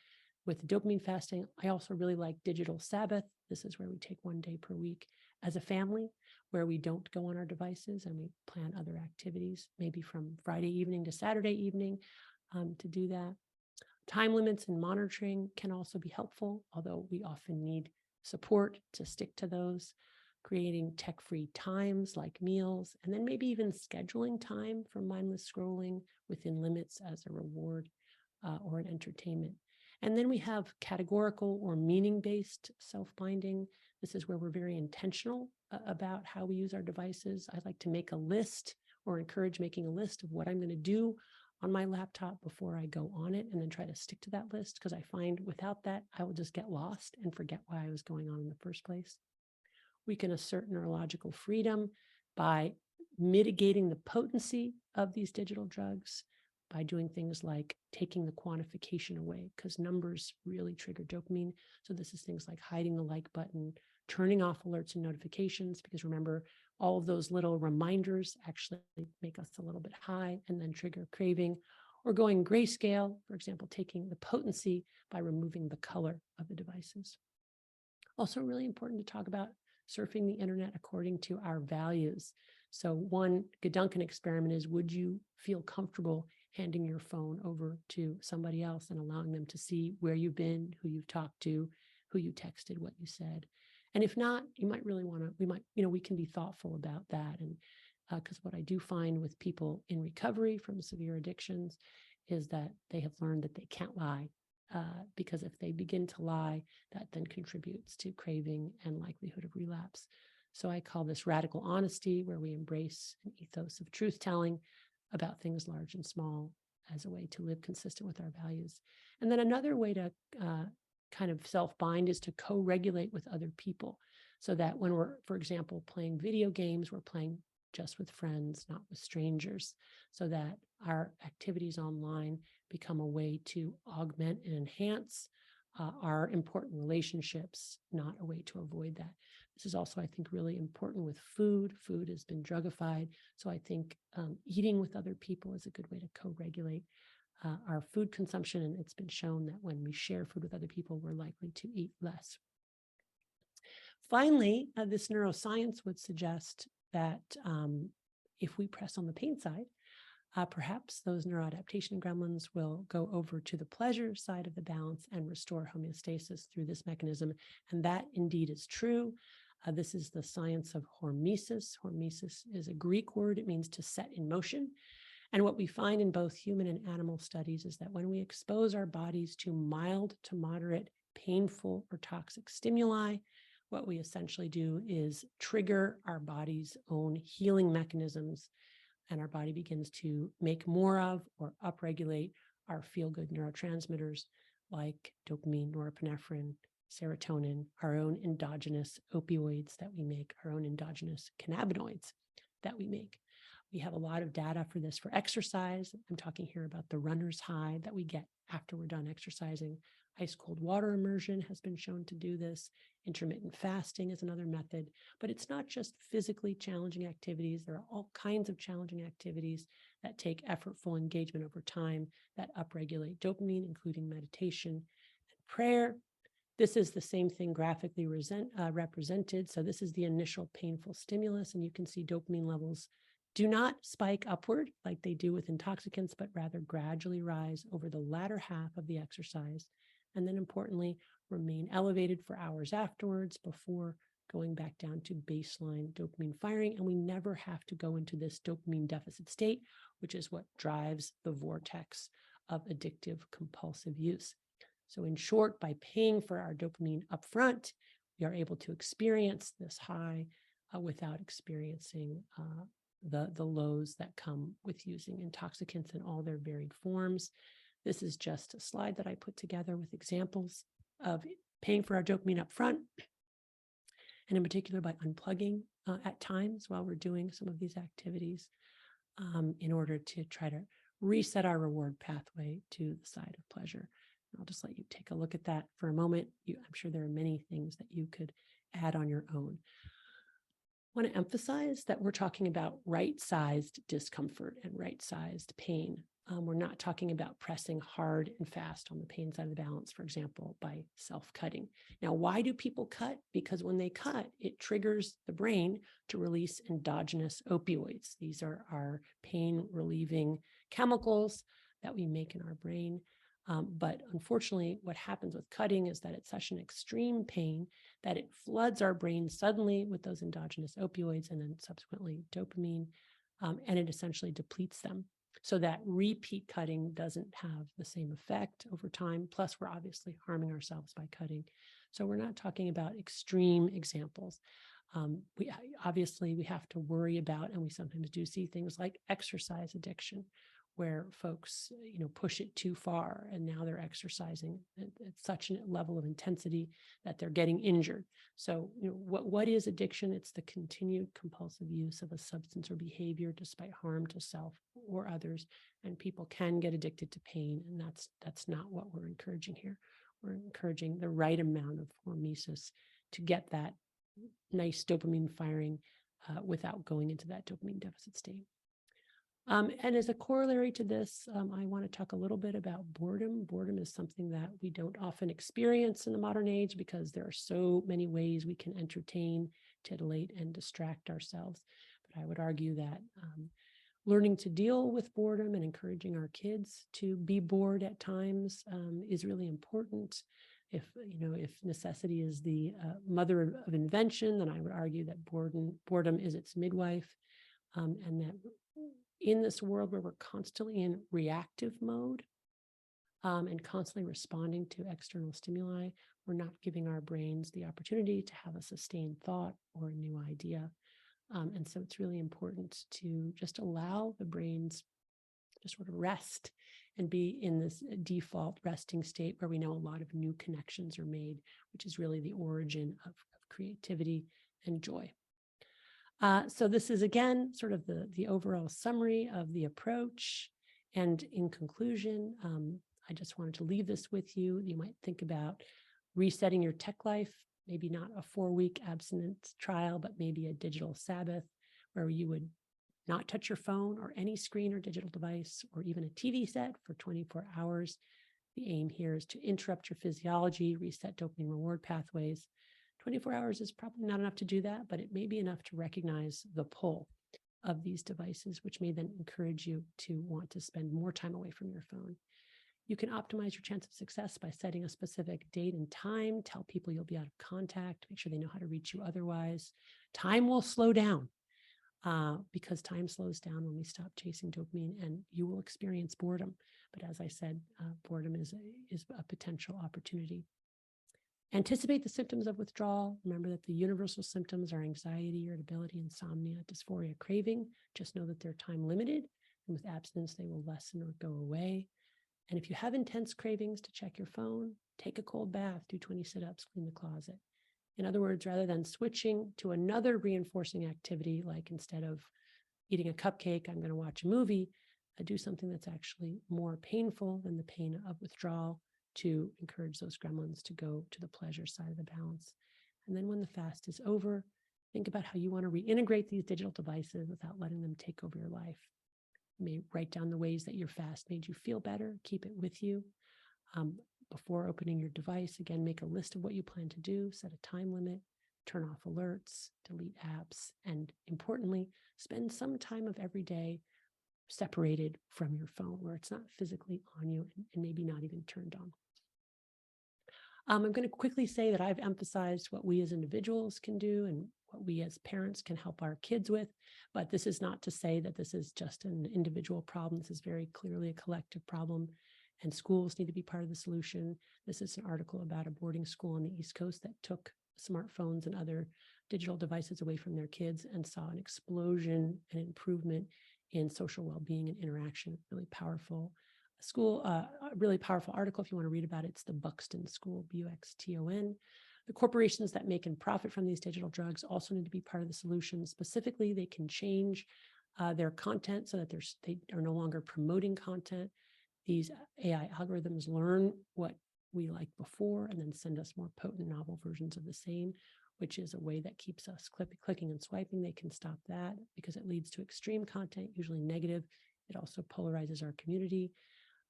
With dopamine fasting, I also really like digital Sabbath. This is where we take 1 day per week as a family, where we don't go on our devices and we plan other activities, maybe from Friday evening to Saturday evening to do that. Time limits and monitoring can also be helpful, although we often need support to stick to those. Creating tech-free times like meals, and then maybe even scheduling time for mindless scrolling within limits as a reward or an entertainment. And then we have categorical or meaning-based self-binding. This is where we're very intentional about how we use our devices. I like to make a list or encourage making a list of what I'm going to do on my laptop before I go on it, and then try to stick to that list, because I find without that, I will just get lost and forget why I was going on in the first place. We can assert neurological freedom by mitigating the potency of these digital drugs, by doing things like taking the quantification away, because numbers really trigger dopamine. So this is things like hiding the like button, turning off alerts and notifications, because remember, all of those little reminders actually make us a little bit high and then trigger craving, or going grayscale, for example, taking the potency by removing the color of the devices. Also really important to talk about surfing the internet according to our values. So one Goduncan experiment is, would you feel comfortable handing your phone over to somebody else and allowing them to see where you've been, who you've talked to, who you texted, what you said? And if not, you might really want to, we can be thoughtful about that. And because what I do find with people in recovery from severe addictions is that they have learned that they can't lie. Because if they begin to lie, that then contributes to craving and likelihood of relapse. So I call this radical honesty, where we embrace an ethos of truth-telling about things large and small as a way to live consistent with our values. And then another way to kind of self-bind is to co-regulate with other people, so that when we're, for example, playing video games, we're playing just with friends, not with strangers, so that our activities online become a way to augment and enhance our important relationships, not a way to avoid that. This is also, I think, really important with food. Food has been drugified. So I think eating with other people is a good way to co-regulate our food consumption. And it's been shown that when we share food with other people, we're likely to eat less. Finally, this neuroscience would suggest that if we press on the pain side, perhaps those neuroadaptation gremlins will go over to the pleasure side of the balance and restore homeostasis through this mechanism. And that indeed is true. This is the science of hormesis. Hormesis is a Greek word. It means to set in motion. And what we find in both human and animal studies is that when we expose our bodies to mild to moderate, painful or toxic stimuli, what we essentially do is trigger our body's own healing mechanisms, and our body begins to make more of or upregulate our feel-good neurotransmitters like dopamine, norepinephrine, serotonin, our own endogenous opioids that we make, our own endogenous cannabinoids that we make. We have a lot of data for this for exercise. I'm talking here about the runner's high that we get after we're done exercising. Ice cold water immersion has been shown to do this. Intermittent fasting is another method, but it's not just physically challenging activities. There are all kinds of challenging activities that take effortful engagement over time that upregulate dopamine, including meditation and prayer. This is the same thing graphically represented. So this is the initial painful stimulus, and you can see dopamine levels do not spike upward like they do with intoxicants, but rather gradually rise over the latter half of the exercise. And then importantly, remain elevated for hours afterwards before going back down to baseline dopamine firing. And we never have to go into this dopamine deficit state, which is what drives the vortex of addictive compulsive use. So in short, by paying for our dopamine upfront, we are able to experience this high without experiencing the lows that come with using intoxicants in all their varied forms. This is just a slide that I put together with examples of paying for our dopamine up front, and in particular by unplugging at times while we're doing some of these activities. in order to try to reset our reward pathway to the side of pleasure. I'll just let you take a look at that for a moment. I'm sure there are many things that you could add on your own. I want to emphasize that we're talking about right-sized discomfort and right-sized pain. We're not talking about pressing hard and fast on the pain side of the balance, for example, by self-cutting. Now, why do people cut? Because when they cut, it triggers the brain to release endogenous opioids. These are our pain-relieving chemicals that we make in our brain. But unfortunately, what happens with cutting is that it's such an extreme pain that it floods our brain suddenly with those endogenous opioids and then subsequently dopamine, and it essentially depletes them. So that repeat cutting doesn't have the same effect over time. Plus, we're obviously harming ourselves by cutting. So we're not talking about extreme examples. We have to worry about, and we sometimes do see things like exercise addiction, where folks, push it too far, and now they're exercising at such a level of intensity that they're getting injured. So, what is addiction? It's the continued compulsive use of a substance or behavior despite harm to self or others. And people can get addicted to pain, and that's not what we're encouraging here. We're encouraging the right amount of hormesis to get that nice dopamine firing without going into that dopamine deficit state. And as a corollary to this, I want to talk a little bit about boredom. Boredom is something that we don't often experience in the modern age because there are so many ways we can entertain, titillate, and distract ourselves. But I would argue that learning to deal with boredom and encouraging our kids to be bored at times is really important. If necessity is the mother of invention, then I would argue that boredom is its midwife, and that in this world where we're constantly in reactive mode and constantly responding to external stimuli, we're not giving our brains the opportunity to have a sustained thought or a new idea. And so it's really important to just allow the brains to sort of rest and be in this default resting state where we know a lot of new connections are made, which is really the origin of creativity and joy. So this is, again, sort of the overall summary of the approach. And in conclusion, I just wanted to leave this with you. You might think about resetting your tech life, maybe not a 4-week abstinence trial, but maybe a digital Sabbath where you would not touch your phone or any screen or digital device or even a TV set for 24 hours. The aim here is to interrupt your physiology, reset dopamine reward pathways. 24 hours is probably not enough to do that, but it may be enough to recognize the pull of these devices, which may then encourage you to want to spend more time away from your phone. You can optimize your chance of success by setting a specific date and time. Tell people you'll be out of contact. Make sure they know how to reach you otherwise. Time will slow down because time slows down when we stop chasing dopamine, and you will experience boredom. But as I said, boredom is a potential opportunity. Anticipate the symptoms of withdrawal. Remember that the universal symptoms are anxiety, irritability, insomnia, dysphoria, craving. Just know that they're time limited, and with abstinence, they will lessen or go away. And if you have intense cravings, to check your phone, take a cold bath, do 20 sit-ups, clean the closet. In other words, rather than switching to another reinforcing activity, like instead of eating a cupcake, I'm going to watch a movie, do something that's actually more painful than the pain of withdrawal, to encourage those gremlins to go to the pleasure side of the balance. And then when the fast is over, think about how you want to reintegrate these digital devices without letting them take over your life. You may write down the ways that your fast made you feel better, keep it with you. Before opening your device, again, make a list of what you plan to do, set a time limit, turn off alerts, delete apps, and importantly, spend some time of every day separated from your phone where it's not physically on you and maybe not even turned on. I'm going to quickly say that I've emphasized what we as individuals can do and what we as parents can help our kids with, but this is not to say that this is just an individual problem. This is very clearly a collective problem, and schools need to be part of the solution. This is an article about a boarding school on the East Coast that took smartphones and other digital devices away from their kids and saw an explosion and improvement in social well-being and interaction. Really powerful school, a really powerful article. If you want to read about it, it's the Buxton School, Buxton. The corporations that make and profit from these digital drugs also need to be part of the solution. Specifically, they can change their content so that they are no longer promoting content. These AI algorithms learn what we liked before and then send us more potent, novel versions of the same, which is a way that keeps us clicking and swiping. They can stop that because it leads to extreme content, usually negative. It also polarizes our community.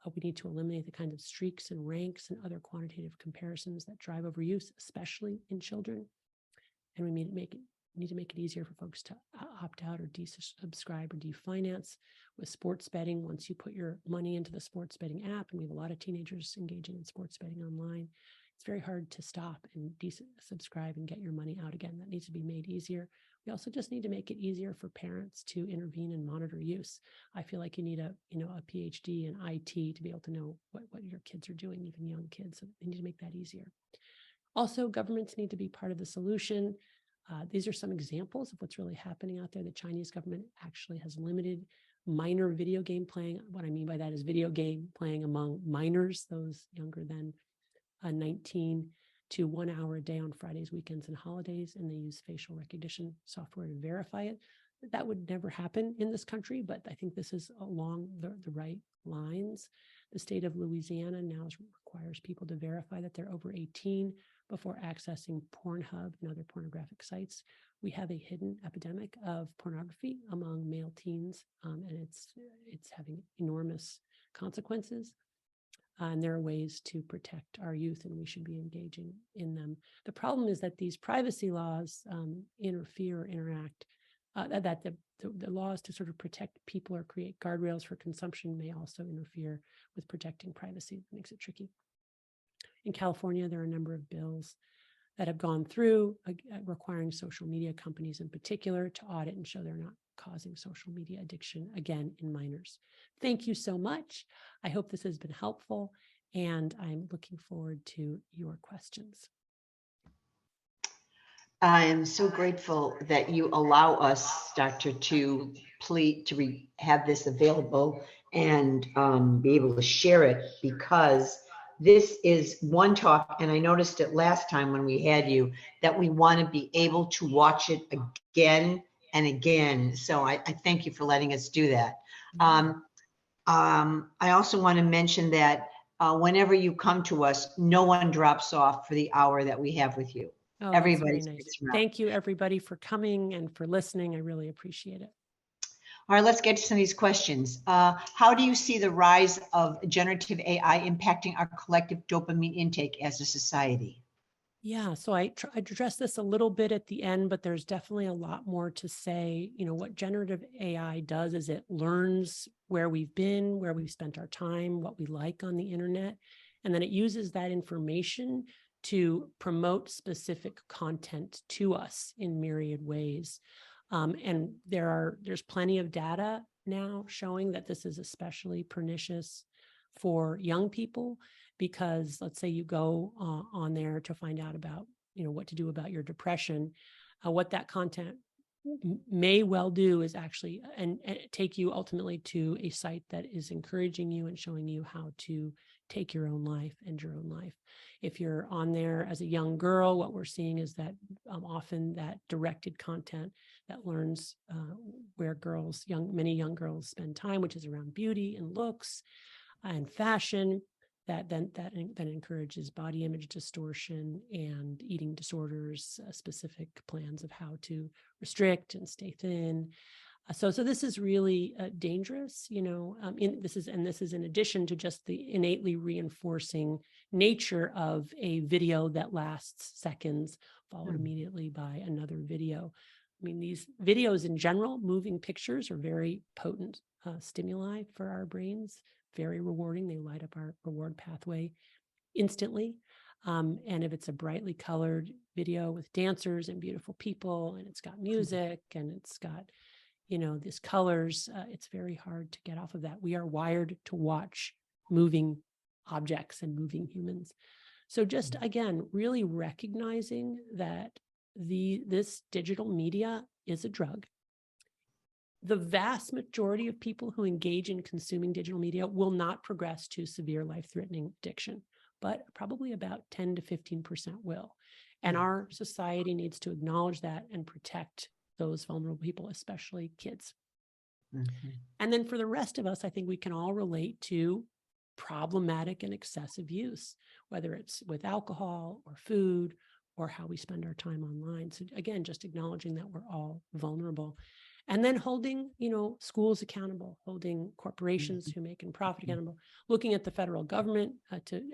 We need to eliminate the kinds of streaks and ranks and other quantitative comparisons that drive overuse, especially in children. And we need to make it easier for folks to opt out or desubscribe or definance. With sports betting, once you put your money into the sports betting app, and we have a lot of teenagers engaging in sports betting online, it's very hard to stop and desubscribe and get your money out again. That needs to be made easier. We also just need to make it easier for parents to intervene and monitor use. I feel like you need a PhD in IT to be able to know what your kids are doing, even young kids. So they need to make that easier. Also, governments need to be part of the solution. These are some examples of what's really happening out there. The Chinese government actually has limited minor video game playing. What I mean by that is video game playing among minors, those younger than 19, to 1 hour a day on Fridays, weekends, and holidays, and they use facial recognition software to verify it. That would never happen in this country, but I think this is along the right lines. The state of Louisiana now requires people to verify that they're over 18 before accessing Pornhub and other pornographic sites. We have a hidden epidemic of pornography among male teens, and it's having enormous consequences. And there are ways to protect our youth, and we should be engaging in them. The problem is that these privacy laws interfere or interact, that the laws to sort of protect people or create guardrails for consumption may also interfere with protecting privacy. It makes it tricky. In California, there are a number of bills that have gone through requiring social media companies in particular to audit and show they're not causing social media addiction again in minors. Thank you so much. I hope this has been helpful, and I'm looking forward to your questions. I am so grateful that you allow us, Doctor, to have this available and be able to share it, because this is one talk, and I noticed it last time when we had you, that we want to be able to watch it again and again. So I thank you for letting us do that. I also want to mention that whenever you come to us, no one drops off for the hour that we have with you. Oh, Everybody that's very nice. sticks around. Thank you, everybody, for coming and for listening. I really appreciate it. All right, let's get to some of these questions. How do you see the rise of generative AI impacting our collective dopamine intake as a society? Yeah, so I addressed this a little bit at the end, but there's definitely a lot more to say. What generative AI does is it learns where we've been, where we've spent our time, what we like on the internet, and then it uses that information to promote specific content to us in myriad ways. And there's plenty of data now showing that this is especially pernicious for young people, because let's say you go on there to find out about, what to do about your depression. What that content may well do is actually and take you ultimately to a site that is encouraging you and showing you how to take your own life, end your own life. If you're on there as a young girl, what we're seeing is that often that directed content that learns where many young girls spend time, which is around beauty and looks and fashion, that encourages body image distortion and eating disorders, specific plans of how to restrict and stay thin. So this is really dangerous, this is in addition to just the innately reinforcing nature of a video that lasts seconds, followed immediately by another video. I mean, these videos in general, moving pictures, are very potent stimuli for our brains, very rewarding. They light up our reward pathway instantly. And if it's a brightly colored video with dancers and beautiful people, and it's got music and it's got these colors, it's very hard to get off of that. We are wired to watch moving objects and moving humans. So just again, really recognizing that this digital media is a drug. The vast majority of people who engage in consuming digital media will not progress to severe life-threatening addiction, but probably about 10 to 15% will. And our society needs to acknowledge that and protect those vulnerable people, especially kids. Mhm. And then for the rest of us, I think we can all relate to problematic and excessive use, whether it's with alcohol or food or how we spend our time online. So again, just acknowledging that we're all vulnerable. And then holding, schools accountable, holding corporations who make and profit accountable, looking at the federal government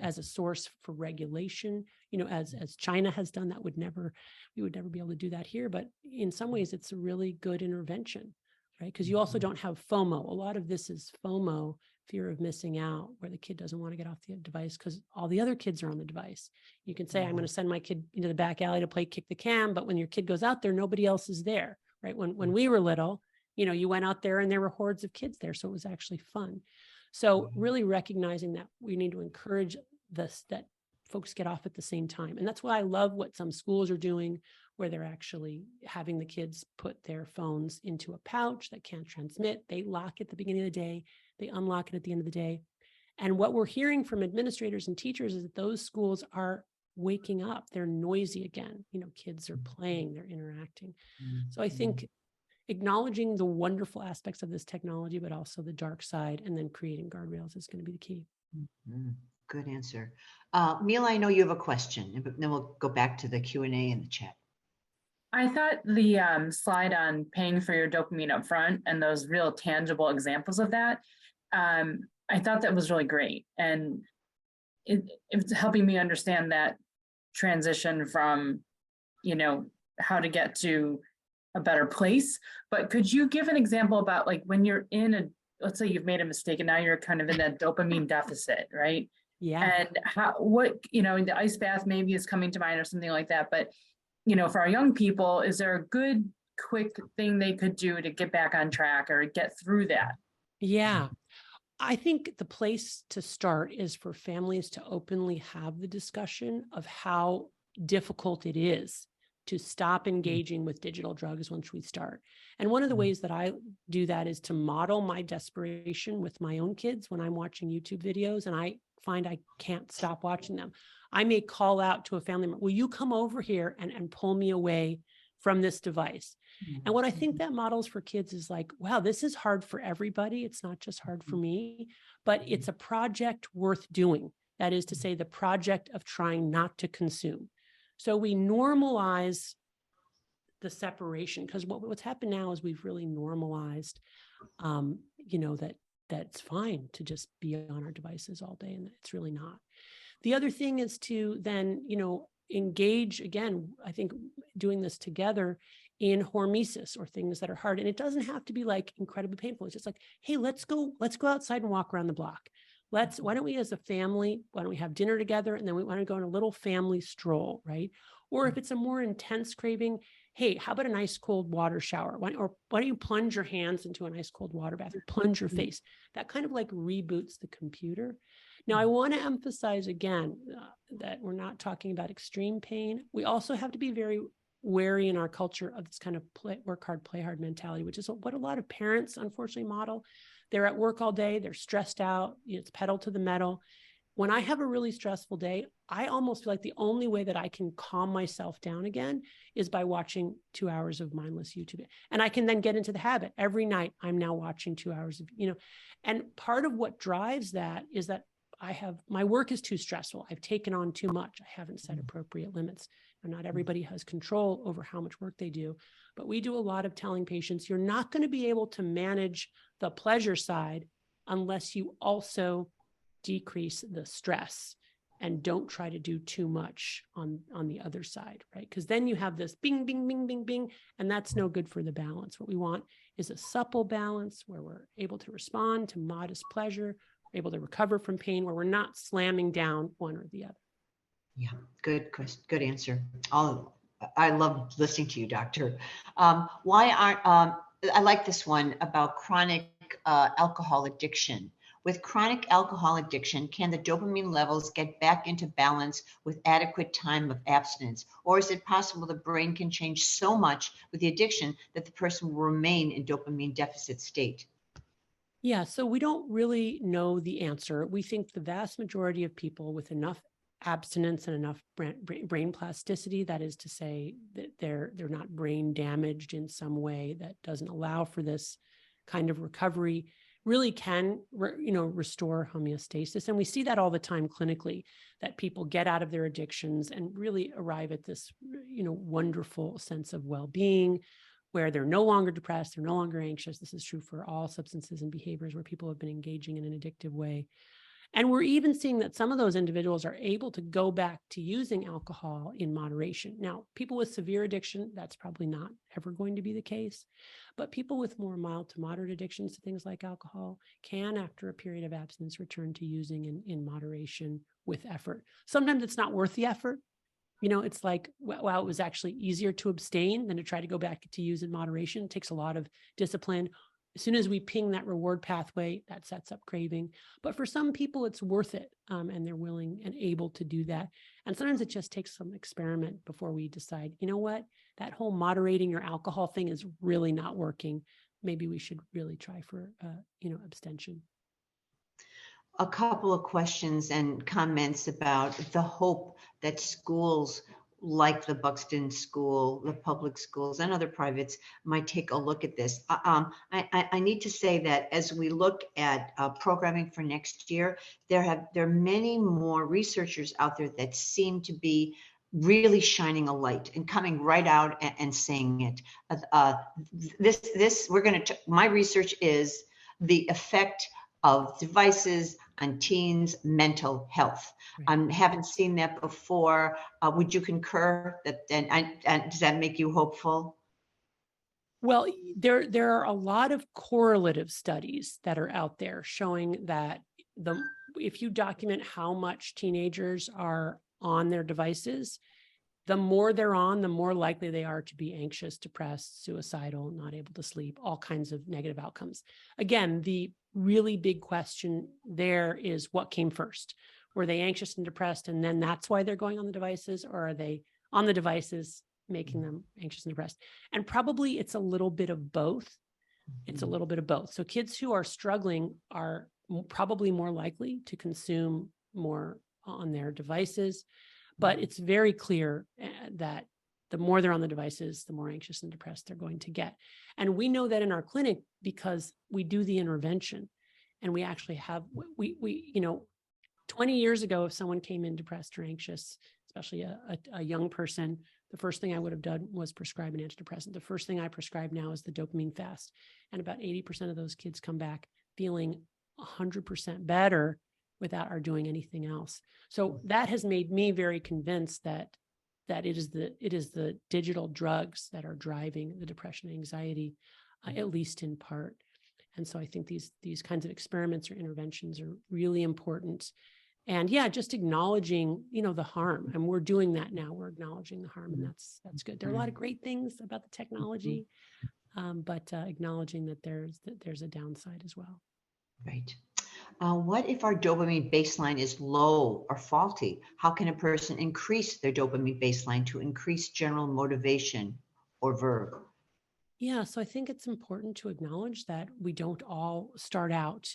as a source for regulation, as China has done. We would never be able to do that here. But in some ways, it's a really good intervention, right? Because you also don't have FOMO. A lot of this is FOMO, fear of missing out, where the kid doesn't want to get off the device because all the other kids are on the device. You can say, I'm going to send my kid into the back alley to play kick the can, but when your kid goes out there, nobody else is there, right? When we were little, you went out there and there were hordes of kids there. So it was actually fun. So really recognizing that we need to encourage this, that folks get off at the same time. And that's why I love what some schools are doing, where they're actually having the kids put their phones into a pouch that can't transmit. They lock at the beginning of the day, they unlock it at the end of the day. And what we're hearing from administrators and teachers is that those schools are waking up. They're noisy again. Kids are playing, they're interacting. So I think acknowledging the wonderful aspects of this technology, but also the dark side, and then creating guardrails is going to be the key. Good answer. Mila, I know you have a question, but then we'll go back to the Q&A in the chat. I thought the slide on paying for your dopamine up front and those real tangible examples of that, I thought that was really great. And it's helping me understand that transition from, how to get to a better place. But could you give an example about like when you're let's say you've made a mistake and now you're kind of in that dopamine deficit, right? Yeah. And the ice bath maybe is coming to mind or something like that. But, for our young people, is there a good, quick thing they could do to get back on track or get through that? Yeah. I think the place to start is for families to openly have the discussion of how difficult it is to stop engaging with digital drugs once we start. And one of the ways that I do that is to model my desperation with my own kids when I'm watching YouTube videos and I find I can't stop watching them. I may call out to a family member, will you come over here and pull me away from this device? And what I think that models for kids is like, wow, this is hard for everybody. It's not just hard for me, but it's a project worth doing. That is to say, the project of trying not to consume. So we normalize the separation, because what's happened now is we've really normalized, that it's fine to just be on our devices all day, and it's really not. The other thing is to then, engage again, I think doing this together in hormesis or things that are hard. And it doesn't have to be like incredibly painful. It's just like, hey, let's go outside and walk around the block. Why don't we as a family, why don't we have dinner together? And then we want to go on a little family stroll, right? Or if it's a more intense craving, hey, how about an ice cold water shower? Why don't you plunge your hands into an ice cold water bath or plunge your face? That kind of like reboots the computer. Now, I want to emphasize again that we're not talking about extreme pain. We also have to be very wary in our culture of this kind of work hard, play hard mentality, which is what a lot of parents unfortunately model. They're at work all day, they're stressed out, it's pedal to the metal. When I have a really stressful day, I almost feel like the only way that I can calm myself down again is by watching 2 hours of mindless YouTube. And I can then get into the habit. Every night I'm now watching 2 hours of, and part of what drives that is that my work is too stressful. I've taken on too much. I haven't set appropriate limits. And not everybody has control over how much work they do, but we do a lot of telling patients, you're not going to be able to manage the pleasure side unless you also decrease the stress and don't try to do too much on the other side, right? Because then you have this bing, bing, bing, bing, bing, and that's no good for the balance. What we want is a supple balance where we're able to respond to modest pleasure, able to recover from pain, where we're not slamming down one or the other. Yeah, good question. Good answer. I love listening to you, doctor. I like this one about chronic alcohol addiction. With chronic alcohol addiction, can the dopamine levels get back into balance with adequate time of abstinence? Or is it possible the brain can change so much with the addiction that the person will remain in dopamine deficit state? Yeah, so we don't really know the answer. We think the vast majority of people with enough abstinence and enough brain plasticity, that is to say that they're not brain damaged in some way that doesn't allow for this kind of recovery really can, restore homeostasis. And we see that all the time clinically, that people get out of their addictions and really arrive at this, wonderful sense of well-being, where they're no longer depressed, they're no longer anxious. This is true for all substances and behaviors where people have been engaging in an addictive way. And we're even seeing that some of those individuals are able to go back to using alcohol in moderation. Now, people with severe addiction, that's probably not ever going to be the case. But people with more mild to moderate addictions to things like alcohol can, after a period of abstinence, return to using in moderation with effort. Sometimes it's not worth the effort. It's like, wow, it was actually easier to abstain than to try to go back to use in moderation. It takes a lot of discipline. As soon as we ping that reward pathway, that sets up craving. But for some people, it's worth it, and they're willing and able to do that. And sometimes it just takes some experiment before we decide, you know what, that whole moderating your alcohol thing is really not working. Maybe we should really try for, abstention. A couple of questions and comments about the hope that schools like the Buxton School, the public schools, and other privates might take a look at this. I need to say that as we look at programming for next year, there are many more researchers out there that seem to be really shining a light and coming right out and saying it. My research is the effect of devices on teens' mental health. Right. Haven't seen that before. Would you concur that? And does that make you hopeful? Well, there are a lot of correlative studies that are out there showing that if you document how much teenagers are on their devices, the more they're on, the more likely they are to be anxious, depressed, suicidal, not able to sleep, all kinds of negative outcomes. Again, the really big question there is, what came first? Were they anxious and depressed, and then that's why they're going on the devices, or are they on the devices making them anxious and depressed? And probably it's a little bit of both. It's a little bit of both. So kids who are struggling are probably more likely to consume more on their devices. But it's very clear that the more they're on the devices, the more anxious and depressed they're going to get. And we know that in our clinic because we do the intervention, and we actually have, 20 years ago, if someone came in depressed or anxious, especially a young person, the first thing I would have done was prescribe an antidepressant. The first thing I prescribe now is the dopamine fast. And about 80% of those kids come back feeling 100% better without our doing anything else. So that has made me very convinced that it is the digital drugs that are driving the depression and anxiety, at least in part. And so I think these kinds of experiments or interventions are really important. And yeah, just acknowledging, the harm. And we're doing that now. We're acknowledging the harm, and that's good. There are a lot of great things about the technology, but acknowledging that there's a downside as well. Right. What if our dopamine baseline is low or faulty? How can a person increase their dopamine baseline to increase general motivation or verve? Yeah, so I think it's important to acknowledge that we don't all start out,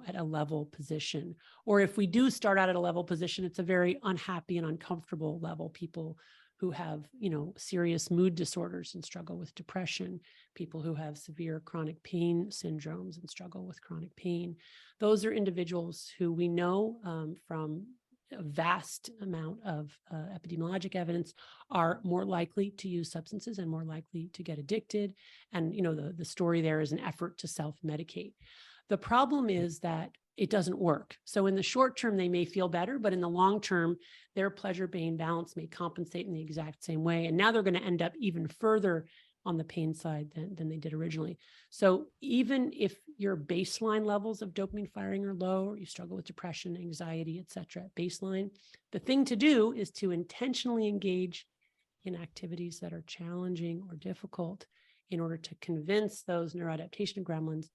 at a level position. Or if we do start out at a level position, it's a very unhappy and uncomfortable level. People who have, serious mood disorders and struggle with depression, people who have severe chronic pain syndromes and struggle with chronic pain. Those are individuals who we know from a vast amount of epidemiologic evidence are more likely to use substances and more likely to get addicted. And, the story there is an effort to self-medicate. The problem is that it doesn't work. So in the short term, they may feel better, but in the long term, their pleasure-pain balance may compensate in the exact same way. And now they're going to end up even further on the pain side than they did originally. So even if your baseline levels of dopamine firing are low, or you struggle with depression, anxiety, et cetera, at baseline, the thing to do is to intentionally engage in activities that are challenging or difficult in order to convince those neuroadaptation gremlins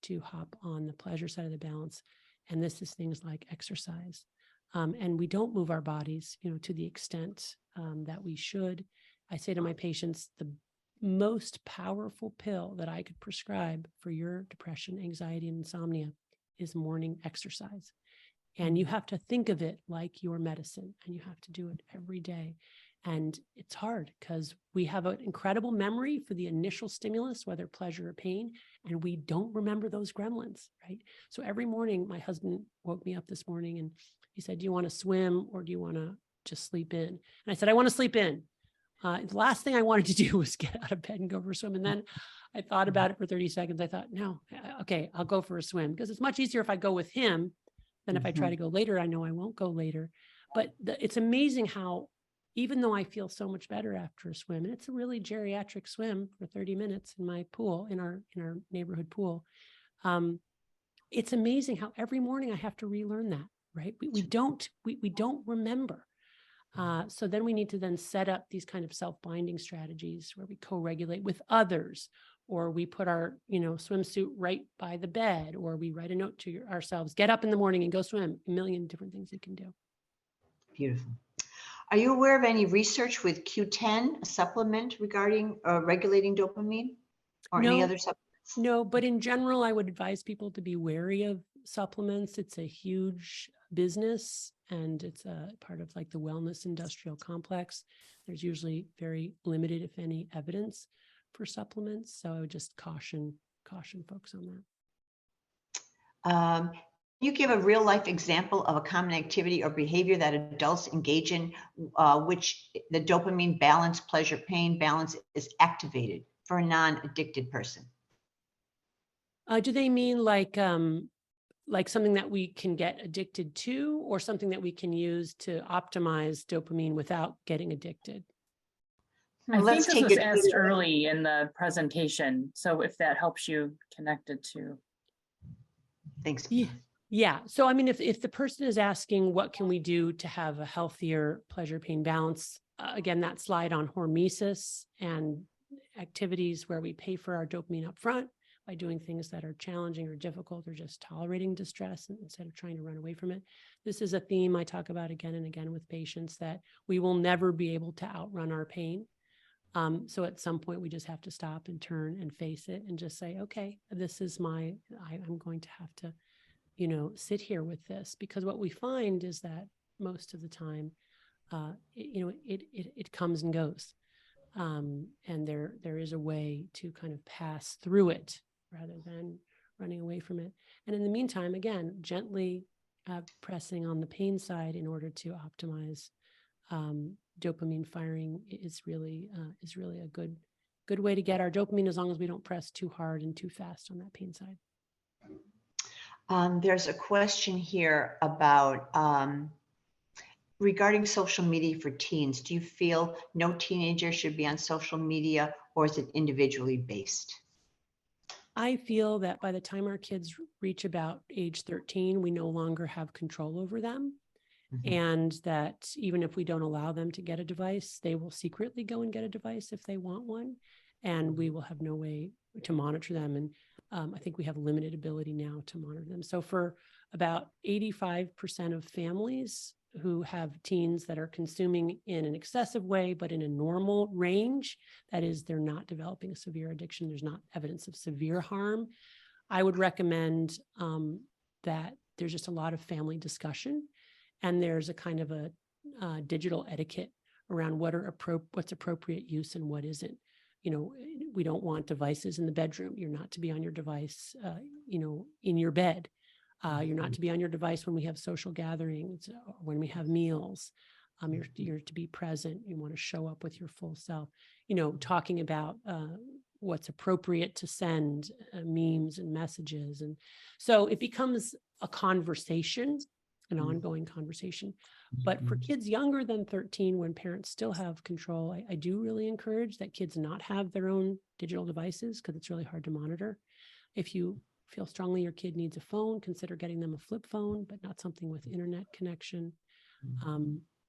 to hop on the pleasure side of the balance. And this is things like exercise. And we don't move our bodies, to the extent that we should. I say to my patients, the most powerful pill that I could prescribe for your depression, anxiety, and insomnia is morning exercise. And you have to think of it like your medicine, and you have to do it every day. And it's hard because we have an incredible memory for the initial stimulus, whether pleasure or pain, and we don't remember those gremlins, right? So every morning, my husband woke me up this morning and he said, do you want to swim or do you want to just sleep in? And I said, I want to sleep in. The last thing I wanted to do was get out of bed and go for a swim. And then I thought about it for 30 seconds. I thought, no, okay, I'll go for a swim because it's much easier if I go with him than if I try to go later. I know I won't go later. But it's amazing how, even though I feel so much better after a swim, and it's a really geriatric swim for 30 minutes in my pool, in our neighborhood pool, it's amazing how every morning I have to relearn that, right? We don't remember. So then we need to then set up these kind of self-binding strategies where we co-regulate with others, or we put our, swimsuit right by the bed, or we write a note to ourselves, get up in the morning and go swim. A million different things you can do. Beautiful. Are you aware of any research with Q10, a supplement regarding regulating dopamine, or any other supplements? No, but in general, I would advise people to be wary of supplements. It's a huge business and it's a part of like the wellness industrial complex. There's usually very limited, if any, evidence for supplements. So I would just caution folks on that. You give a real life example of a common activity or behavior that adults engage in, which the dopamine balance, pleasure, pain balance is activated for a non-addicted person. Do they mean like something that we can get addicted to, or something that we can use to optimize dopamine without getting addicted? I think this was asked early in the presentation. So if that helps you connect it to. Thanks. Yeah. So, I mean, if the person is asking, what can we do to have a healthier pleasure pain balance? Again, that slide on hormesis and activities where we pay for our dopamine up front by doing things that are challenging or difficult, or just tolerating distress instead of trying to run away from it. This is a theme I talk about again and again with patients, that we will never be able to outrun our pain. So at some point we just have to stop and turn and face it and just say, okay, this is I'm going to have to, sit here with this, because what we find is that most of the time, it comes and goes. And there is a way to kind of pass through it rather than running away from it. And in the meantime, again, gently pressing on the pain side in order to optimize dopamine firing is really a good way to get our dopamine, as long as we don't press too hard and too fast on that pain side. There's a question here about regarding social media for teens. Do you feel no teenager should be on social media, or is it individually based? I feel that by the time our kids reach about age 13, we no longer have control over them. Mm-hmm. And that even if we don't allow them to get a device, they will secretly go and get a device if they want one. And we will have no way to monitor them. And I think we have limited ability now to monitor them. So for about 85% of families who have teens that are consuming in an excessive way, but in a normal range, that is, they're not developing a severe addiction, there's not evidence of severe harm, I would recommend that there's just a lot of family discussion, and there's a kind of a digital etiquette around what's appropriate use and what isn't. We don't want devices in the bedroom. You're not to be on your device, in your bed. You're not to be on your device when we have social gatherings, or when we have meals. You're to be present. You want to show up with your full self. Talking about what's appropriate to send, memes and messages. And so it becomes a conversation, an ongoing conversation. But for kids younger than 13, when parents still have control, I do really encourage that kids not have their own digital devices, because it's really hard to monitor. If you feel strongly your kid needs a phone, consider getting them a flip phone, but not something with internet connection.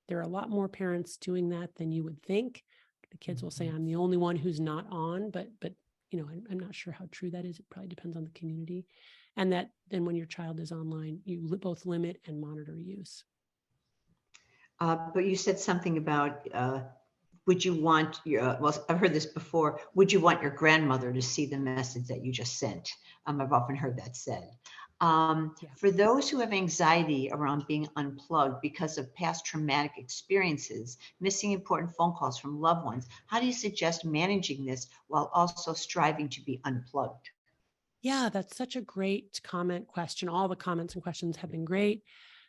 There are a lot more parents doing that than you would think. The kids will say, I'm the only one who's not on, but I'm not sure how true that is. It probably depends on the community. And that then when your child is online, you both limit and monitor use. But you said something about, would you want well, I've heard this before, would you want your grandmother to see the message that you just sent? I've often heard that said. For those who have anxiety around being unplugged because of past traumatic experiences, missing important phone calls from loved ones, how do you suggest managing this while also striving to be unplugged? Yeah, that's such a great question. All the comments and questions have been great.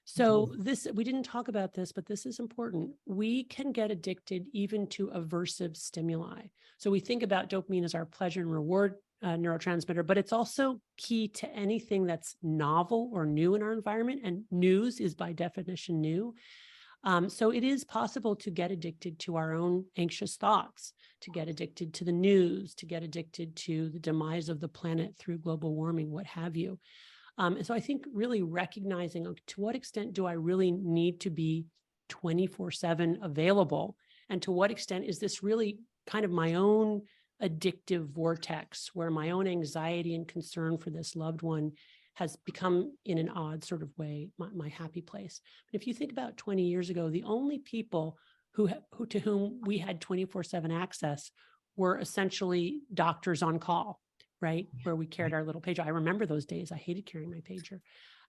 So we didn't talk about this, but this is important. We can get addicted even to aversive stimuli. So we think about dopamine as our pleasure and reward neurotransmitter, but it's also key to anything that's novel or new in our environment. And news is by definition new. So it is possible to get addicted to our own anxious thoughts, to get addicted to the news, to get addicted to the demise of the planet through global warming, what have you. And so I think really recognizing to what extent do I really need to be 24/7 available? And to what extent is this really kind of my own addictive vortex where my own anxiety and concern for this loved one has become, in an odd sort of way, my happy place. But if you think about 20 years ago, the only people who to whom we had 24/7 access were essentially doctors on call, right? Where we carried our little pager. I remember those days. I hated carrying my pager.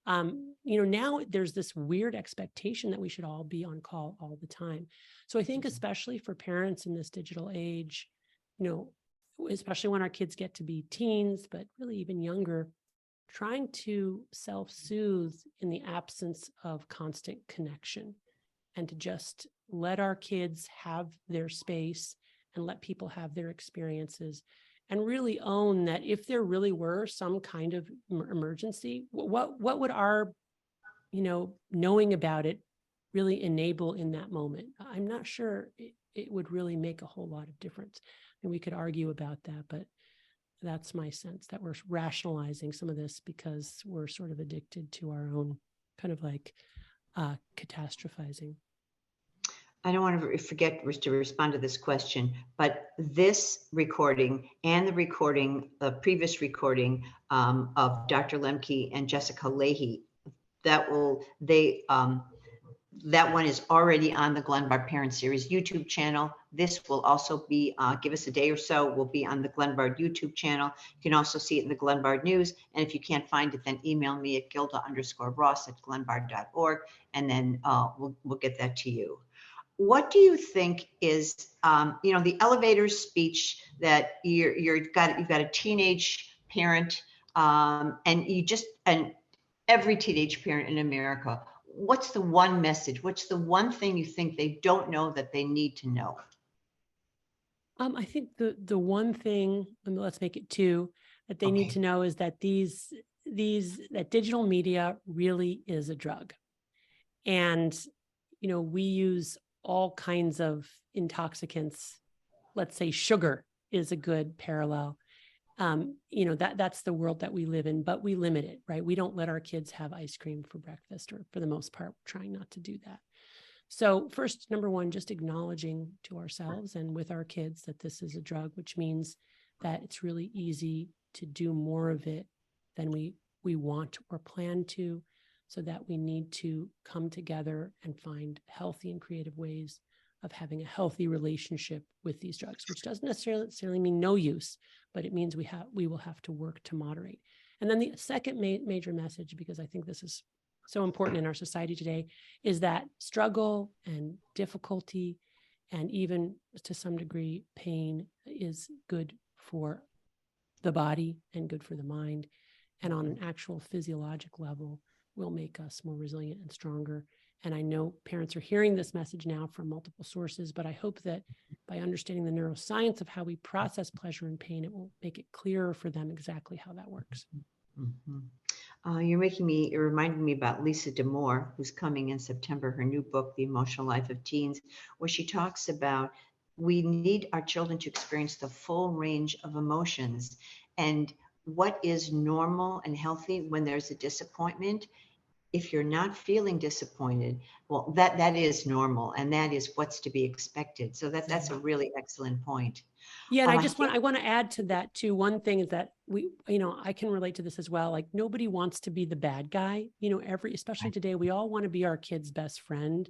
Now there's this weird expectation that we should all be on call all the time. So I think especially for parents in this digital age, especially when our kids get to be teens, but really even younger, trying to self-soothe in the absence of constant connection and to just let our kids have their space and let people have their experiences and really own that if there really were some kind of emergency, what would our, knowing about it really enable in that moment? I'm not sure it would really make a whole lot of difference. And we could argue about that, but that's my sense, that we're rationalizing some of this because we're sort of addicted to our own kind of like catastrophizing. I don't want to forget to respond to this question, but this recording and the previous recording of Dr. Lembke and Jessica Leahy, that one is already on the Glenbard Parent Series YouTube channel. This will also be, give us a day or so, will be on the Glenbard YouTube channel. You can also see it in the Glenbard News. And if you can't find it, then email me at gilda_ross@glenbard.org, and then we'll get that to you. What do you think is, the elevator speech that you've got a teenage parent, and every teenage parent in America, what's the one message? What's the one thing you think they don't know that they need to know? I think the one thing, and let's make it two, that they need to know is that that digital media really is a drug. And, we use all kinds of intoxicants. Let's say sugar is a good parallel. That's the world that we live in, but we limit it, right? We don't let our kids have ice cream for breakfast, or for the most part, we're trying not to do that. So first, number one, just acknowledging to ourselves and with our kids that this is a drug, which means that it's really easy to do more of it than we want or plan to, so that we need to come together and find healthy and creative ways of having a healthy relationship with these drugs, which doesn't necessarily mean no use, but it means we will have to work to moderate. And then the second major message, because I think this is so important in our society today, is that struggle and difficulty and even to some degree pain is good for the body and good for the mind. And on an actual physiologic level, will make us more resilient and stronger. And I know parents are hearing this message now from multiple sources, but I hope that by understanding the neuroscience of how we process pleasure and pain, it will make it clearer for them exactly how that works. Mm-hmm. You're reminding me about Lisa D'Amour, who's coming in September, her new book, The Emotional Life of Teens, where she talks about we need our children to experience the full range of emotions, and what is normal and healthy when there's a disappointment. If you're not feeling disappointed, well, that is normal, and that is what's to be expected. So that's a really excellent point. Yeah, and I want to add to that too. One thing is that I can relate to this as well. Like, nobody wants to be the bad guy. Especially today, we all want to be our kid's best friend.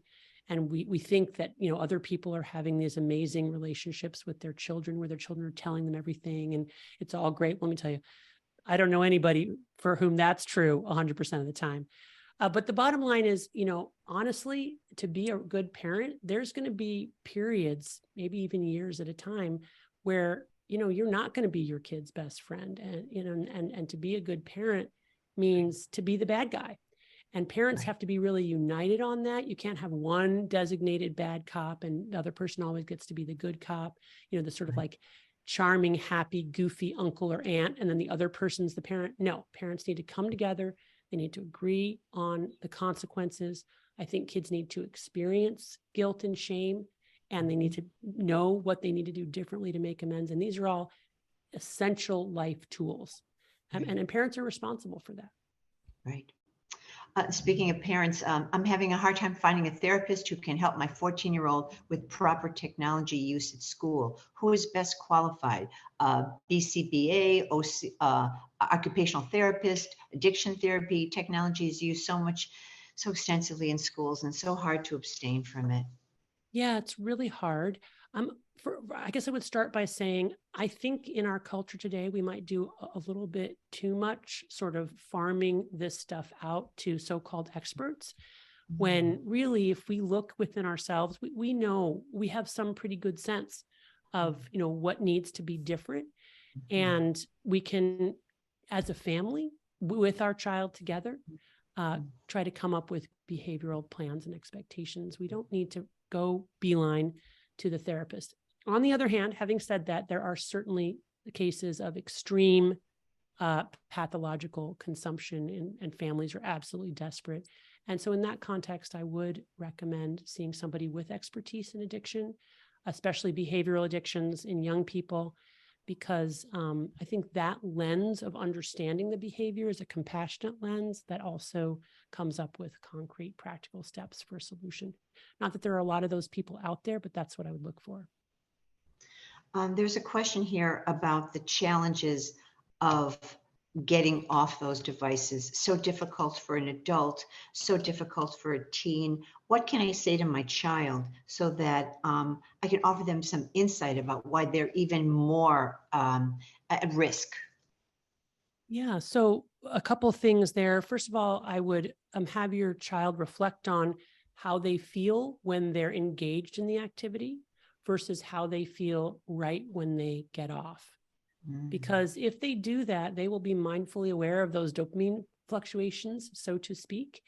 And we think that, other people are having these amazing relationships with their children, where their children are telling them everything and it's all great. Let me tell you, I don't know anybody for whom that's true 100% of the time. But the bottom line is, honestly, to be a good parent, there's going to be periods, maybe even years at a time, where, you're not going to be your kid's best friend. And to be a good parent means to be the bad guy. And parents have to be really united on that. You can't have one designated bad cop and the other person always gets to be the good cop, the sort of like charming, happy, goofy uncle or aunt, and then the other person's the parent. No, parents need to come together. They need to agree on the consequences. I think kids need to experience guilt and shame, and they need to know what they need to do differently to make amends. And these are all essential life tools. And parents are responsible for that. Right. Speaking of parents, I'm having a hard time finding a therapist who can help my 14-year-old with proper technology use at school. Who is best qualified? BCBA, occupational therapist, addiction therapy. Technology is used so extensively in schools and so hard to abstain from it. Yeah, it's really hard. I guess I would start by saying, I think in our culture today, we might do a little bit too much sort of farming this stuff out to so-called experts, when really, if we look within ourselves, we know we have some pretty good sense of, what needs to be different. And we can, as a family, with our child together, try to come up with behavioral plans and expectations. We don't need to go beeline to the therapist. On the other hand, having said that, there are certainly cases of extreme pathological consumption, and families are absolutely desperate. And so in that context, I would recommend seeing somebody with expertise in addiction, especially behavioral addictions in young people, because I think that lens of understanding the behavior is a compassionate lens that also comes up with concrete, practical steps for a solution. Not that there are a lot of those people out there, but that's what I would look for. There's a question here about the challenges of getting off those devices. So difficult for an adult, so difficult for a teen. What can I say to my child so that I can offer them some insight about why they're even more at risk? Yeah, so a couple of things there. First of all, I would have your child reflect on how they feel when they're engaged in the activity versus how they feel right when they get off. Because if they do that, they will be mindfully aware of those dopamine fluctuations, so to speak,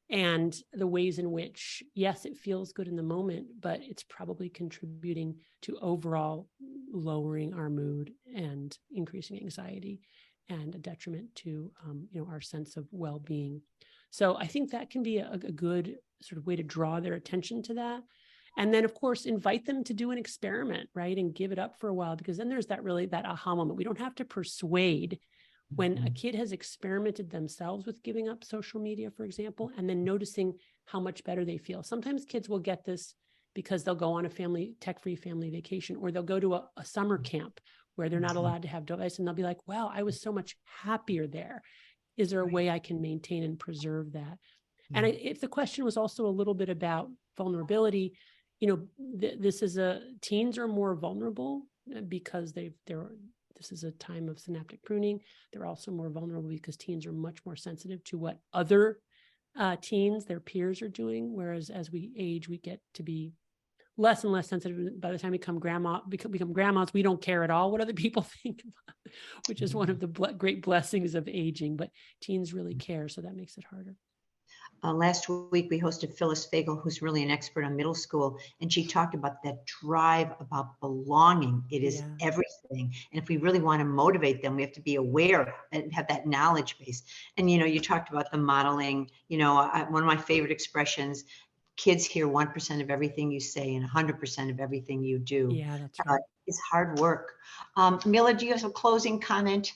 and the ways in which, yes, it feels good in the moment, but it's probably contributing to overall lowering our mood and increasing anxiety and a detriment to our sense of well-being. So I think that can be a good sort of way to draw their attention to that. And then, of course, invite them to do an experiment, right? And give it up for a while, because then there's that aha moment. We don't have to persuade. When a kid has experimented themselves with giving up social media, for example, and then noticing how much better they feel. Sometimes kids will get this because they'll go on a tech-free family vacation, or they'll go to a summer camp where they're not allowed to have device, and they'll be like, wow, I was so much happier there. Is there a way I can maintain and preserve that? And if the question was also a little bit about vulnerability, teens are more vulnerable because this is a time of synaptic pruning. They're also more vulnerable because teens are much more sensitive to what other teens, their peers, are doing. Whereas as we age, we get to be less and less sensitive. By the time we become grandmas, we don't care at all what other people think, which is one of the great blessings of aging. But teens really care, so that makes it harder. Last week, we hosted Phyllis Fagel, who's really an expert on middle school, and she talked about that drive about belonging. It is everything. And if we really want to motivate them, we have to be aware and have that knowledge base. And, you talked about the modeling, one of my favorite expressions, kids hear 1% of everything you say and 100% of everything you do. Yeah, that's right. It's hard work. Mila, do you have a closing comment?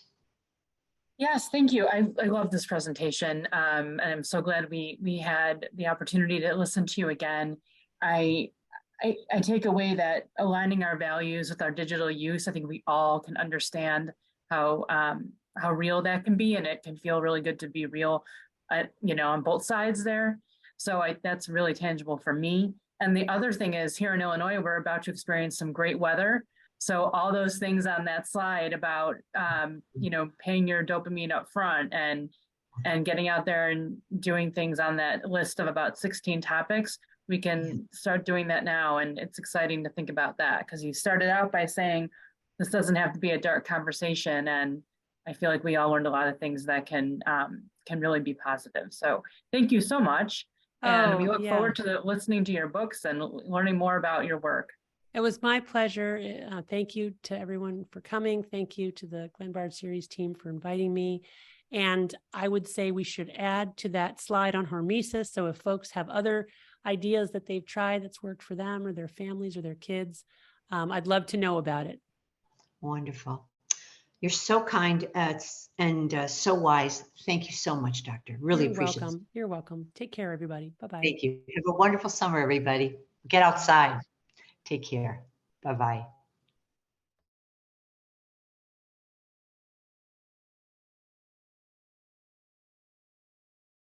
Yes, thank you. I love this presentation. And I'm so glad we had the opportunity to listen to you again. I take away that aligning our values with our digital use, I think we all can understand how real that can be, and it can feel really good to be real, on both sides there. So that's really tangible for me. And the other thing is, here in Illinois, we're about to experience some great weather. So all those things on that slide about, paying your dopamine up front and getting out there and doing things on that list of about 16 topics, we can start doing that now. And it's exciting to think about that, because you started out by saying this doesn't have to be a dark conversation. And I feel like we all learned a lot of things that can really be positive. So thank you so much. And we look forward to listening to your books and learning more about your work. It was my pleasure. Thank you to everyone for coming. Thank you to the Glenbard Series team for inviting me. And I would say we should add to that slide on hormesis. So if folks have other ideas that they've tried that's worked for them or their families or their kids, I'd love to know about it. Wonderful. You're so kind and so wise. Thank you so much, Doctor. Really appreciate it. You're welcome. Take care, everybody. Bye-bye. Thank you. Have a wonderful summer, everybody. Get outside. Take care. Bye-bye.